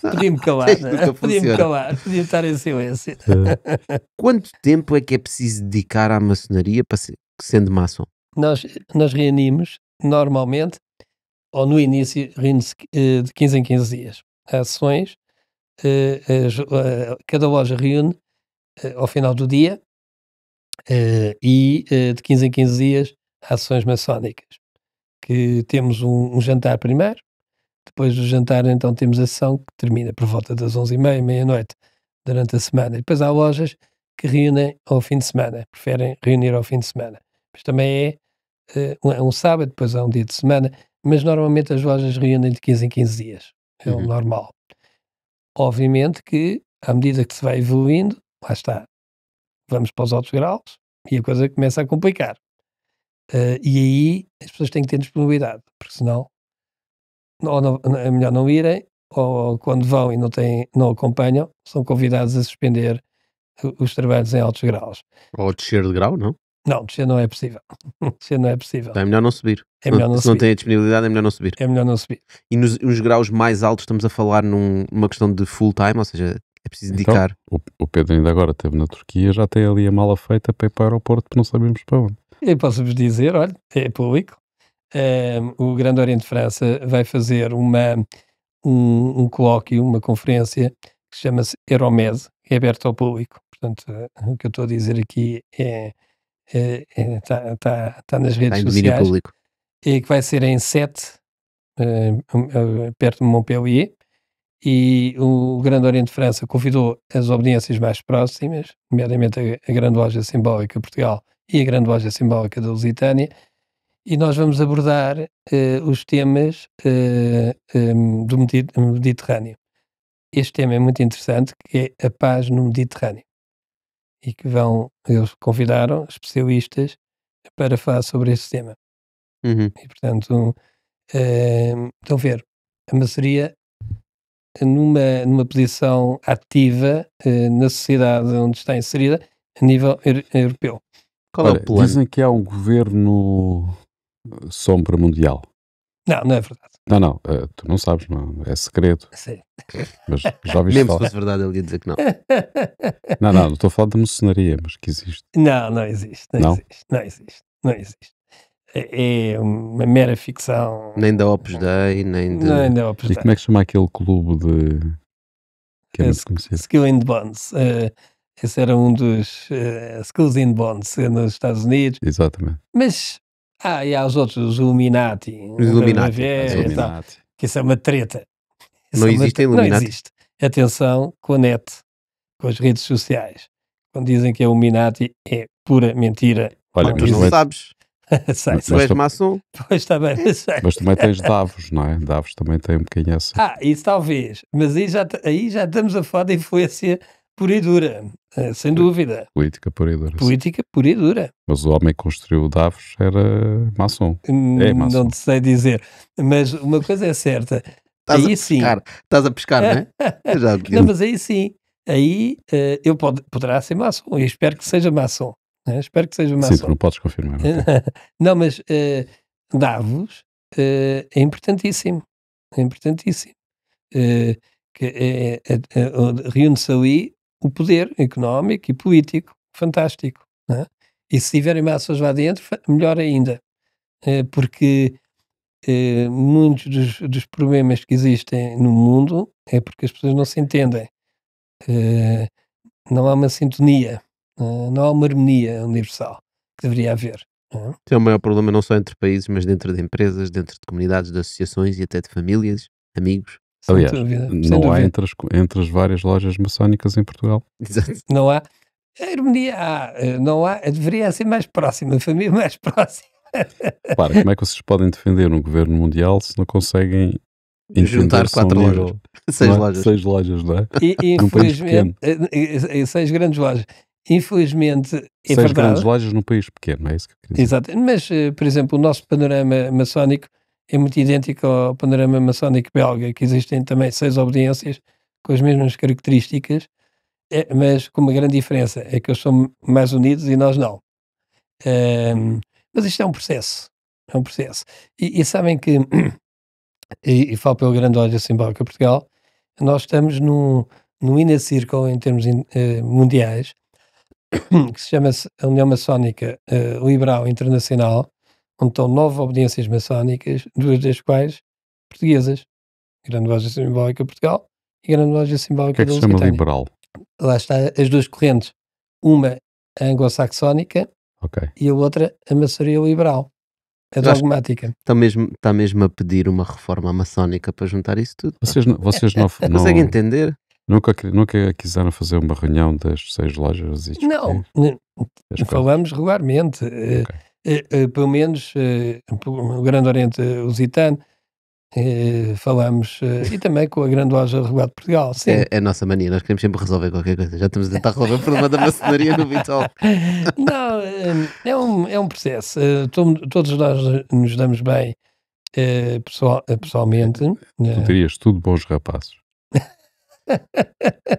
Podia-me calar, Isto não nunca é? Podia-me funciona. calar, podia estar em silêncio. Quanto tempo é que é preciso dedicar à maçonaria para ser, sendo maçom? Nós reunimos, normalmente, ou no início, reúne-se de 15 em 15 dias. Há sessões, cada loja reúne ao final do dia e de 15 em 15 dias há sessões maçónicas. Que temos um jantar primeiro, depois do jantar então temos a sessão que termina por volta das 11h30, meia-noite, durante a semana. E depois há lojas que reúnem ao fim de semana, preferem reunir ao fim de semana. Mas também é um sábado, depois há um dia de semana, mas normalmente as lojas reúnem de 15 em 15 dias. É o normal. Obviamente que, à medida que se vai evoluindo, lá está, vamos para os altos graus e a coisa começa a complicar. E aí as pessoas têm que ter disponibilidade, porque senão é melhor não irem, ou quando vão e não acompanham, são convidados a suspender os trabalhos em altos graus. Ou descer de grau, não? Não, descer não é possível. Descer não é possível. Então é melhor não subir. É melhor não Se não subir. tem a disponibilidade, é melhor não subir. É melhor não subir. E nos graus mais altos estamos a falar numa questão de full time, ou seja, é preciso dedicar. O Pedro ainda agora esteve na Turquia, já tem ali a mala feita para ir para o aeroporto, que não sabemos para onde. Eu posso-vos dizer, olha, é público, o Grande Oriente de França vai fazer um colóquio, uma conferência que chama-se Euromed, é aberto ao público. Portanto, o que eu estou a dizer aqui está nas redes Está em domínio sociais, público. e que vai ser em Sète, perto de Montpellier, e o Grande Oriente de França convidou as obediências mais próximas, nomeadamente a Grande Loja Simbólica de Portugal e a Grande Loja Simbólica da Lusitânia, e nós vamos abordar os temas do Mediterrâneo. Este tema é muito interessante, que é a paz no Mediterrâneo, e que eles convidaram especialistas para falar sobre esse tema. E, portanto, estão a ver, a maçonaria numa posição ativa na sociedade onde está inserida a nível europeu. Qual é o plano? Dizem que há um governo sombra mundial. Não é verdade. Não, tu não sabes, não, é segredo. Sim. Mas já ouviste Mesmo se falar? fosse verdade, ele ia dizer que não. Não estou a falar da maçonaria, mas que existe. Não existe. Não? Não existe. É uma mera ficção. Nem da Opus Dei, nem de... Não é Opus E Dei. como é que se chama aquele clube de... que é muito conhecido? Skill in Bonds. Esse era um dos Skills in Bonds nos Estados Unidos. Exatamente. Mas e há os outros, o Illuminati. Os Illuminati. Que isso é uma treta. Não existe Illuminati? Não existe. Atenção com a net, com as redes sociais. Quando dizem que é Illuminati, é pura mentira. Olha, Não Mas mas não tu és, sabes. sei. Tu és maçom. Pois está bem, sei. mas também tens Davos, não é? Davos também tem um bocadinho essa. Isso talvez. Mas aí já estamos a falar de influência pura e dura. Sem dúvida. Política pura e dura. Política pura e dura. Mas o homem que construiu o Davos era maçom. É maçom. Não te sei dizer. Mas uma coisa é certa. Aí sim. Estás a pescar, não é? Eu já vi. Não, mas aí sim. Aí eu poderá ser maçom. Eu espero que seja maçom. Espero que seja maçom. Sim, tu não podes confirmar. ok. Não, mas Davos é importantíssimo. É importantíssimo. Reúne-se ali o poder económico e político fantástico. Não é? E se tiverem maçons lá dentro, melhor ainda. Porque muitos dos problemas que existem no mundo é porque as pessoas não se entendem. Não há uma sintonia. Não há uma harmonia universal que deveria haver. Tem o maior problema não só entre países, mas dentro de empresas, dentro de comunidades, de associações e até de famílias, amigos. Aliás, Sem dúvida, sem não há dúvida. entre as várias lojas maçónicas em Portugal. Exato. Não há. A harmonia não há. Deveria ser mais próxima, a família mais próxima. Claro, como é que vocês podem defender um governo mundial se não conseguem Juntar entender-se a um 4 nível- lojas. 6 não é? lojas. 6 lojas, não é? E Num país infelizmente, 6 grandes lojas. infelizmente, é 6 verdade. grandes lojas num país pequeno, é isso que eu queria dizer. Exato. Mas, por exemplo, o nosso panorama maçónico é muito idêntico ao panorama maçónico belga, que existem também 6 obediências com as mesmas características, mas com uma grande diferença, é que eles são mais unidos e nós não. Mas isto é um processo, é um processo. E sabem que, e falo pela Grande Loja Simbólica Portugal, nós estamos num inner circle em termos mundiais, que se chama a União Maçónica Liberal Internacional, onde estão 9 obediências maçónicas, 2 das quais portuguesas. Grande Loja Simbólica Portugal e Grande Loja O que Simbólica é que da se chama Lusitânia. liberal? Lá está as 2 correntes, uma a anglo-saxónica Ok. e a outra a maçonaria liberal, a Eu acho que dogmática. está mesmo a pedir uma reforma maçónica para juntar isso tudo. Vocês não, Conseguem entender? nunca quiseram fazer uma reunião das 6 lojas e Não, discutir as coisas? falamos regularmente, pelo menos o Grande Oriente Lusitano, falamos, e também com a Grande Loja Regular de Portugal, sim. É a nossa mania, nós queremos sempre resolver qualquer coisa. Já estamos a tentar resolver o problema da maçonaria no Vitol. Não, é um processo. Todos nós nos damos bem pessoalmente. Tu dirias tudo bons rapazes.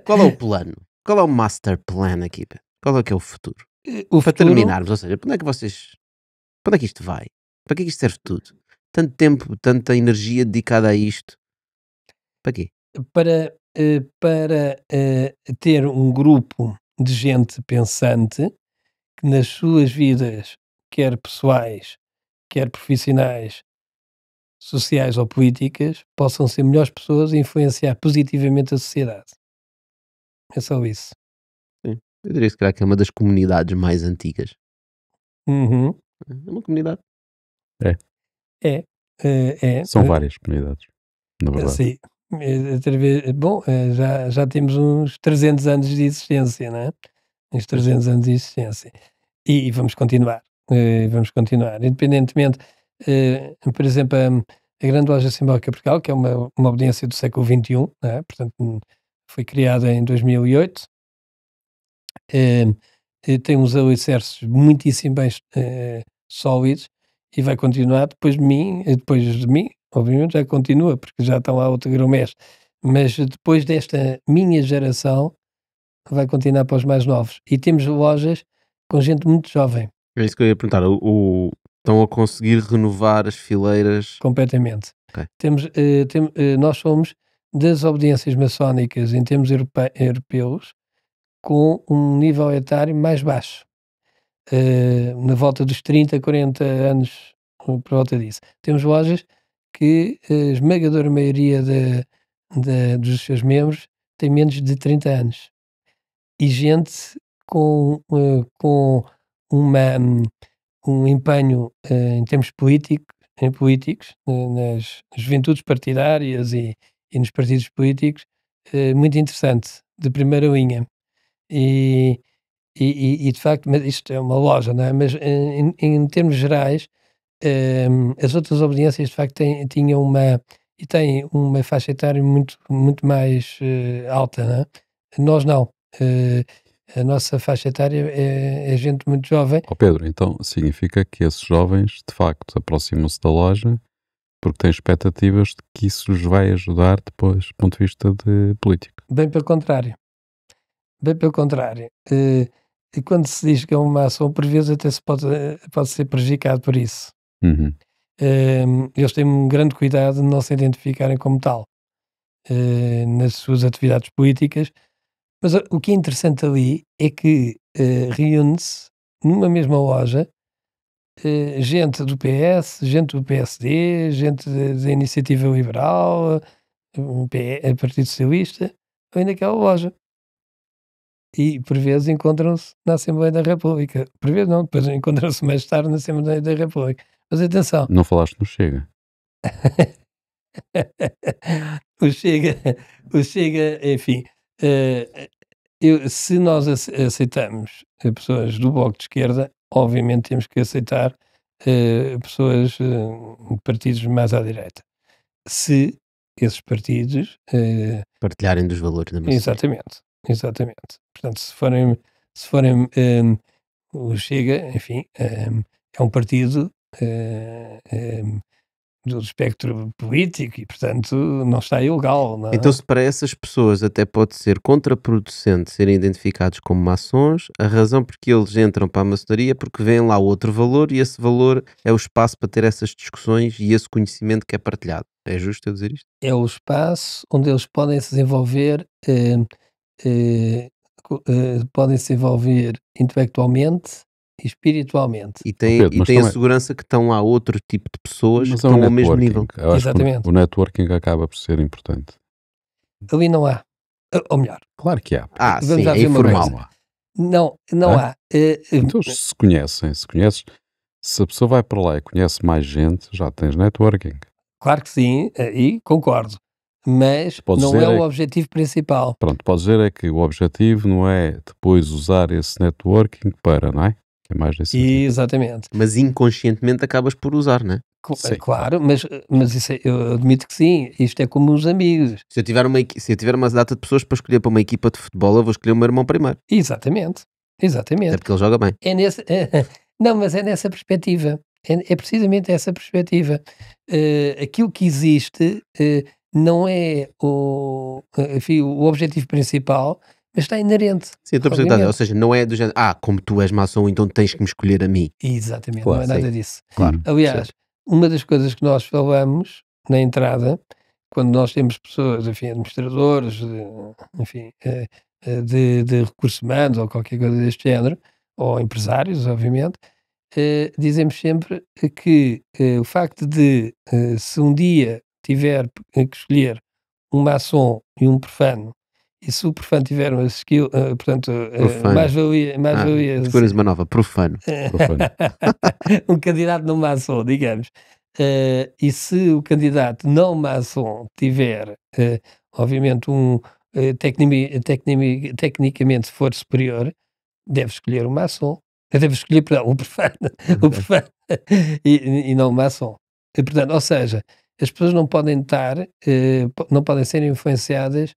Qual é o plano? Qual é o master plan aqui? Qual é que é o futuro? O Para futuro, terminarmos, ou seja, para onde é que vocês... Para onde é que isto vai? Para que é que isto serve tudo? Tanto tempo, tanta energia dedicada a isto. Para quê? para ter um grupo de gente pensante que nas suas vidas, quer pessoais, quer profissionais, sociais ou políticas, possam ser melhores pessoas e influenciar positivamente a sociedade. É só isso. Sim. Eu diria que se calhar que é uma das comunidades mais antigas. Uhum. É uma comunidade. São várias comunidades, na verdade. Sim. Bom, já temos uns 300 anos de existência, não é? Uns 300 anos de existência. E vamos continuar. Vamos continuar. Independentemente, por exemplo, a Grande Loja Simbólica Portugal, que é uma obediência do século XXI, não é? Portanto, foi criada em 2008, tem uns alicerces muitíssimo bem sólidos e vai continuar depois de mim, obviamente já continua, porque já estão lá outro grão-mestre, mas depois desta minha geração vai continuar para os mais novos. E temos lojas com gente muito jovem, É isso que eu ia perguntar. Estão a conseguir renovar as fileiras. completamente. Ok. Nós somos das obediências maçónicas em termos europeus com um nível etário mais baixo, na volta dos 30, 40 anos, por volta disso. Temos lojas que a esmagadora maioria dos seus membros tem menos de 30 anos. E gente com um empenho em termos políticos, nas juventudes partidárias e nos partidos políticos, muito interessante, de primeira linha. E de facto, mas isto é uma loja, não é? Mas em termos gerais, as outras obediências de facto têm uma faixa etária muito mais alta, não é? Nós não. A nossa faixa etária é gente muito jovem. Pedro, então significa que esses jovens de facto aproximam-se da loja porque têm expectativas de que isso os vai ajudar depois do ponto de vista de político. Bem pelo contrário. Bem pelo contrário. E quando se diz que é uma ação, por vezes até se pode ser prejudicado por isso. Uhum. Eles têm um grande cuidado de não se identificarem como tal nas suas atividades políticas, mas o que é interessante ali é que reúne-se numa mesma loja gente do PS, gente do PSD, gente da Iniciativa Liberal, Partido Socialista, vem naquela loja. E por vezes encontram-se na Assembleia da República. Por vezes não, depois encontram-se mais tarde na Assembleia da República. Mas atenção, Não falaste no Chega? o Chega, enfim, se nós aceitamos pessoas do Bloco de Esquerda, obviamente temos que aceitar pessoas de partidos mais à direita. Se esses partidos Partilharem dos valores da maçonaria. exatamente. Portanto, se forem se forem o Chega, enfim, é um partido do espectro político e, portanto, não está ilegal. Não é? Então, se para essas pessoas até pode ser contraproducente serem identificados como maçons, a razão porque eles entram para a maçonaria é porque vem lá outro valor e esse valor é o espaço para ter essas discussões e esse conhecimento que é partilhado. É justo eu dizer isto? É o espaço onde eles podem se desenvolver, podem se desenvolver intelectualmente e espiritualmente. E tem, Pedro, e mas tem a também- segurança que estão lá outro tipo de pessoas que Mas é estão ao mesmo nível. Eu acho que Exatamente. o networking acaba por ser importante. Ali não há. Ou melhor, Claro que há. Vamos Sim, lá é ver uma informal. coisa. não É? há. Então, se conhecem, se a pessoa vai para lá e conhece mais gente, já tens networking. Claro que sim, aí concordo. Mas Podes não dizer é o é- objetivo principal. Pronto, podes dizer é que o objetivo não é depois usar esse networking para, não é? É mais nesse sentido. Exatamente. Mas inconscientemente acabas por usar, não é? Sim, Claro, mas isso eu admito que sim. Isto é como os amigos. Se eu tiver uma data de pessoas para escolher para uma equipa de futebol, eu vou escolher o meu irmão primeiro. Exatamente. Até Exatamente. porque ele joga bem. Não, mas é nessa perspectiva. É precisamente essa perspectiva. Aquilo que existe não é enfim, o objetivo principal, mas está inerente. Sim, eu estou a perceber. Ou obviamente. seja, não é do género, como tu és maçom, então tens que me escolher a mim. Exatamente, Claro, não é nada sim. disso. Claro. Aliás, uma das coisas que nós falamos na entrada, quando nós temos pessoas, enfim, administradores, enfim, de recursos humanos ou qualquer coisa deste género, ou empresários, obviamente, dizemos sempre que o facto de, se um dia tiver que escolher um maçom e um profano, e se o profano tiver uma skill, portanto, Profano. mais-valia Escolhas uma nova, profano. Profano. um candidato não maçom, digamos. E se o candidato não maçom tiver, obviamente, tecnicamente for superior, deve escolher o maçom. Deve escolher, perdão, o profano, o profano e não o maçom. E, portanto, ou seja, as pessoas não podem estar, não podem ser influenciadas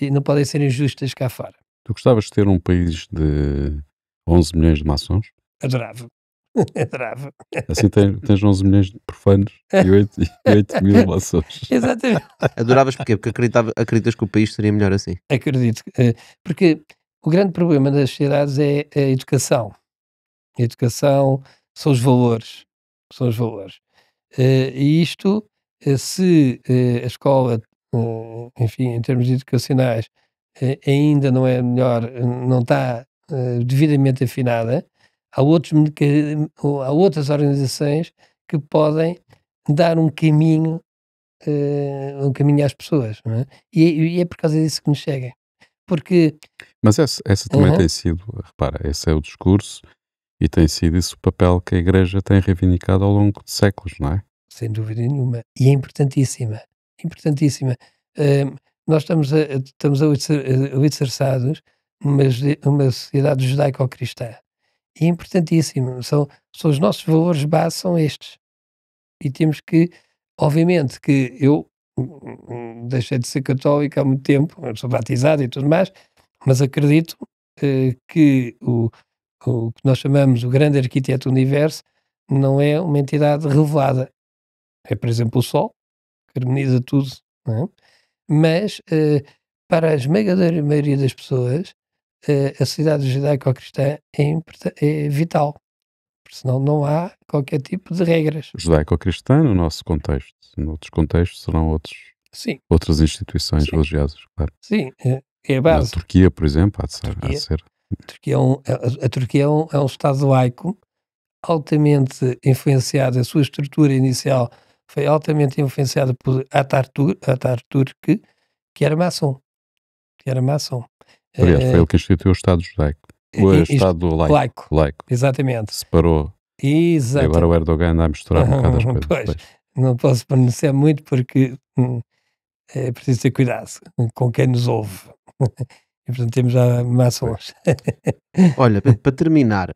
e não podem ser injustas cá fora. Tu gostavas de ter um país de 11 milhões de maçons? Adorava. Adorava. Assim tens 11 milhões de profanos e 8 mil maçons. Exatamente. Adoravas porquê? Porque acreditas que o país seria melhor assim. Acredito. Porque o grande problema das sociedades é a educação. A educação são os valores. São os valores. E isto, se a escola, enfim, em termos educacionais, ainda não é melhor, não está devidamente afinada, há outras organizações que podem dar um caminho às pessoas, não é? E é por causa disso que nos seguem. Porque Mas essa também Uhum. tem sido, repara, esse é o discurso e tem sido esse o papel que a Igreja tem reivindicado ao longo de séculos, não é? sem dúvida nenhuma. E é importantíssima. Importantíssima. Nós estamos alicerçados numa sociedade judaico-cristã. E é importantíssimo. São os nossos valores base, são estes. E temos que, obviamente, que eu deixei de ser católico há muito tempo, eu sou batizado e tudo mais, mas acredito que o que nós chamamos o grande arquiteto do universo não é uma entidade revelada. É, por exemplo, o Sol, que harmoniza tudo, não é? Mas, para a esmagadora maioria das pessoas, a sociedade judaico-cristã é vital, porque senão não há qualquer tipo de regras. Judaico-cristã no nosso contexto. Noutros contextos serão Sim, outras instituições Sim. religiosas, claro. sim, é a Na base. Turquia, por exemplo, há de Turquia. ser. A Turquia é um Estado laico, altamente influenciado, a sua estrutura inicial foi altamente influenciada por Atatürk, que era maçom. Aliás, foi ele que instituiu o Estado judaico. O Estado laico. Exatamente. Separou. E agora o Erdogan anda a misturar um bocado as coisas. Pois, não posso pronunciar muito porque é preciso ter cuidado com quem nos ouve. E portanto temos já maçons. Olha, para terminar,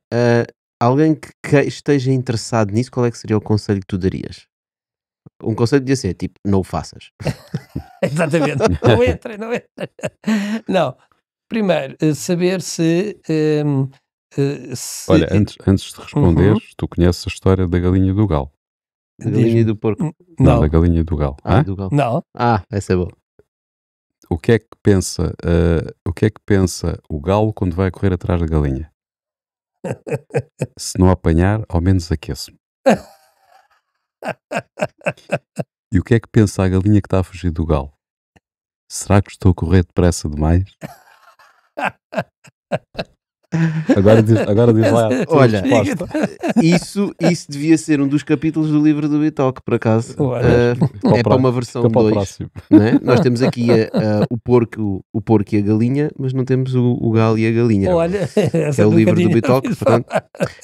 alguém que esteja interessado nisso, qual é que seria o conselho que tu darias? Um conselho podia ser, tipo, não o faças. Exatamente. Não entra. Não. primeiro, saber se... Olha, antes de responderes, tu conheces a história da galinha e do galo? Da galinha e do porco? Não, da galinha e do galo. Do galo. Não. Essa é boa. O que é que pensa o galo quando vai correr atrás da galinha? Se não apanhar, ao menos aqueço-me. E o que é que pensa a galinha que está a fugir do galo? Será que estou a correr depressa demais? Agora diz lá. Olha, isso devia ser um dos capítulos do livro do Bitoque, por acaso. É para uma versão 2. Né? Nós temos aqui o porco e a galinha, mas não temos o galo e a galinha. Olha, que é o livro do Bitoque. Portanto,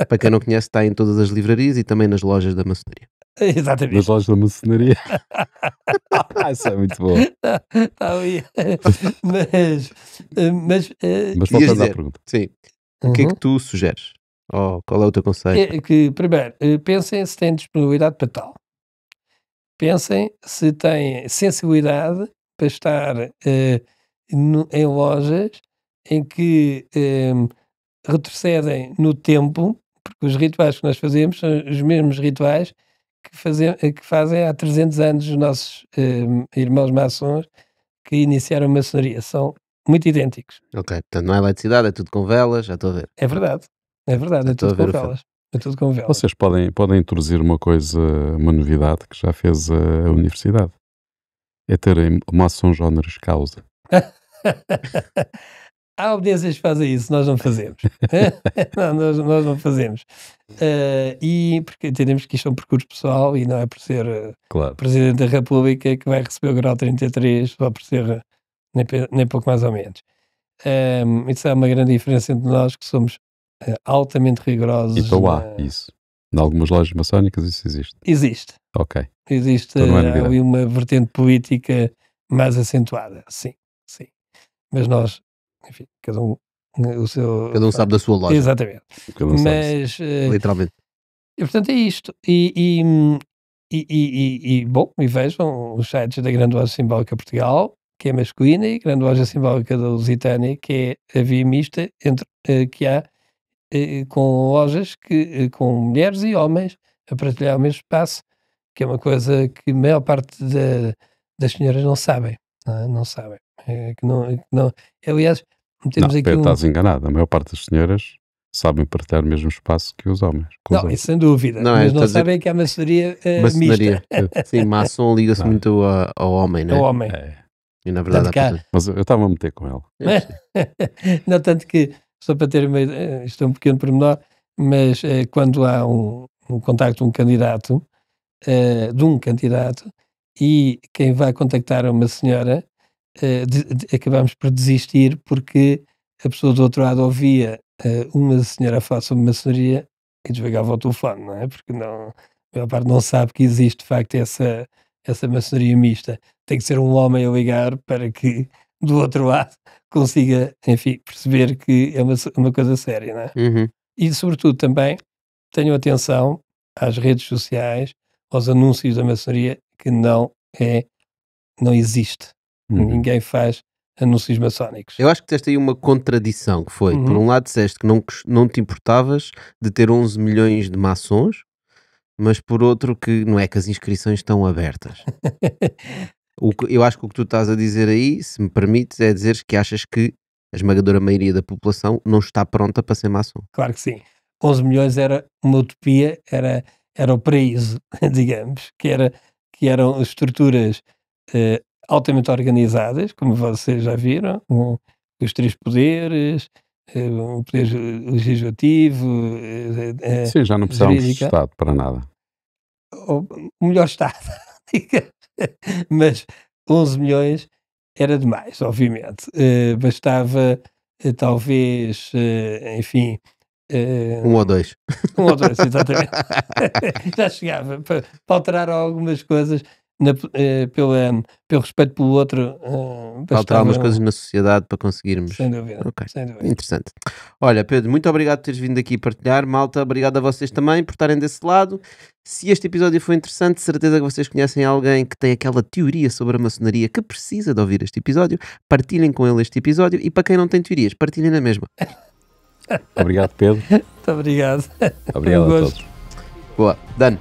para quem não conhece, está em todas as livrarias e também nas lojas da maçonaria. Exatamente. Nas lojas da maçonaria. Isso é muito bom. Mas voltando à pergunta. Sim. O que é que tu sugeres? Qual é o teu conselho? Que, primeiro, pensem se têm disponibilidade para tal. Pensem se têm sensibilidade para estar em lojas em que retrocedem no tempo, porque os rituais que nós fazemos são os mesmos rituais que fazem há 300 anos os nossos irmãos maçons que iniciaram a maçonaria. São muito idênticos. Ok, portanto não é eletricidade, é tudo com velas, já estou a ver. É verdade, é tudo com velas. É tudo com velas. Vocês podem introduzir uma novidade que já fez a universidade. É terem maçons honoris causa. Há obediências que fazem isso, nós não fazemos. Não, nós não fazemos. E porque entendemos que isto é um percurso pessoal e não é por ser Presidente da República que vai receber o grau 33 só por ser nem pouco mais ou menos. Isso é uma grande diferença entre nós que somos altamente rigorosos. Então isso. Em algumas lojas maçónicas isso existe? Existe. Ok. Existe ali uma vertente política mais acentuada, sim. Mas nós, enfim, cada um sabe da sua loja. Exatamente. Mas literalmente. E portanto é isto. E vejam os sites da Grande Loja Simbólica Portugal, que é masculina, e Grande Loja Simbólica da Lusitânia, que é a via mista que há com lojas com mulheres e homens a partilhar o mesmo espaço, que é uma coisa que a maior parte das senhoras não sabem. Não sabem. Aliás, temos aqui estás enganado. A maior parte das senhoras sabem partilhar o mesmo espaço que os homens. Não, isso sem dúvida. Mas não sabem que há maçonaria mista. Sim, maçom liga-se muito ao homem, né? Ao homem. E na verdade mas eu estava a meter com ela. Não, tanto que, só para ter uma ideia, isto é um pequeno pormenor, mas quando há um contacto de um candidato, e quem vai contactar uma senhora, acabamos por desistir porque a pessoa do outro lado ouvia uma senhora falar sobre maçonaria e desligava o telefone, não é? Porque a maior parte não sabe que existe de facto essa maçonaria mista. Tem que ser um homem a ligar para que do outro lado consiga, enfim, perceber que é uma coisa séria, não é? Uhum. E sobretudo também tenham atenção às redes sociais, aos anúncios da maçonaria, que não existe. Ninguém faz anúncios maçónicos. Eu acho que tens aí uma contradição, que foi, por um lado disseste que não te importavas de ter 11 milhões de maçons, mas por outro que não é que as inscrições estão abertas. Eu acho que o que tu estás a dizer aí, se me permites, é dizer que achas que a esmagadora maioria da população não está pronta para ser maçom. Claro que sim. 11 milhões era uma utopia, era o paraíso, digamos, que eram estruturas altamente organizadas, como vocês já viram, os 3 poderes, o poder legislativo. Sim, já não precisamos de Estado para nada. O melhor Estado, mas 11 milhões era demais, obviamente. Bastava talvez, enfim... 1 ou 2. 1 ou 2, exatamente. Já chegava para alterar algumas coisas, pelo respeito pelo outro. Alterar algumas coisas na sociedade para conseguirmos. Sem dúvida, okay. Sem dúvida. Interessante. Olha, Pedro, muito obrigado por teres vindo aqui partilhar. Malta, obrigado a vocês também por estarem desse lado. Se este episódio foi interessante, certeza que vocês conhecem alguém que tem aquela teoria sobre a maçonaria que precisa de ouvir este episódio. Partilhem com ele este episódio e para quem não tem teorias, partilhem na mesma. Obrigado, Pedro. Muito obrigado. Obrigado a todos. Boa, done.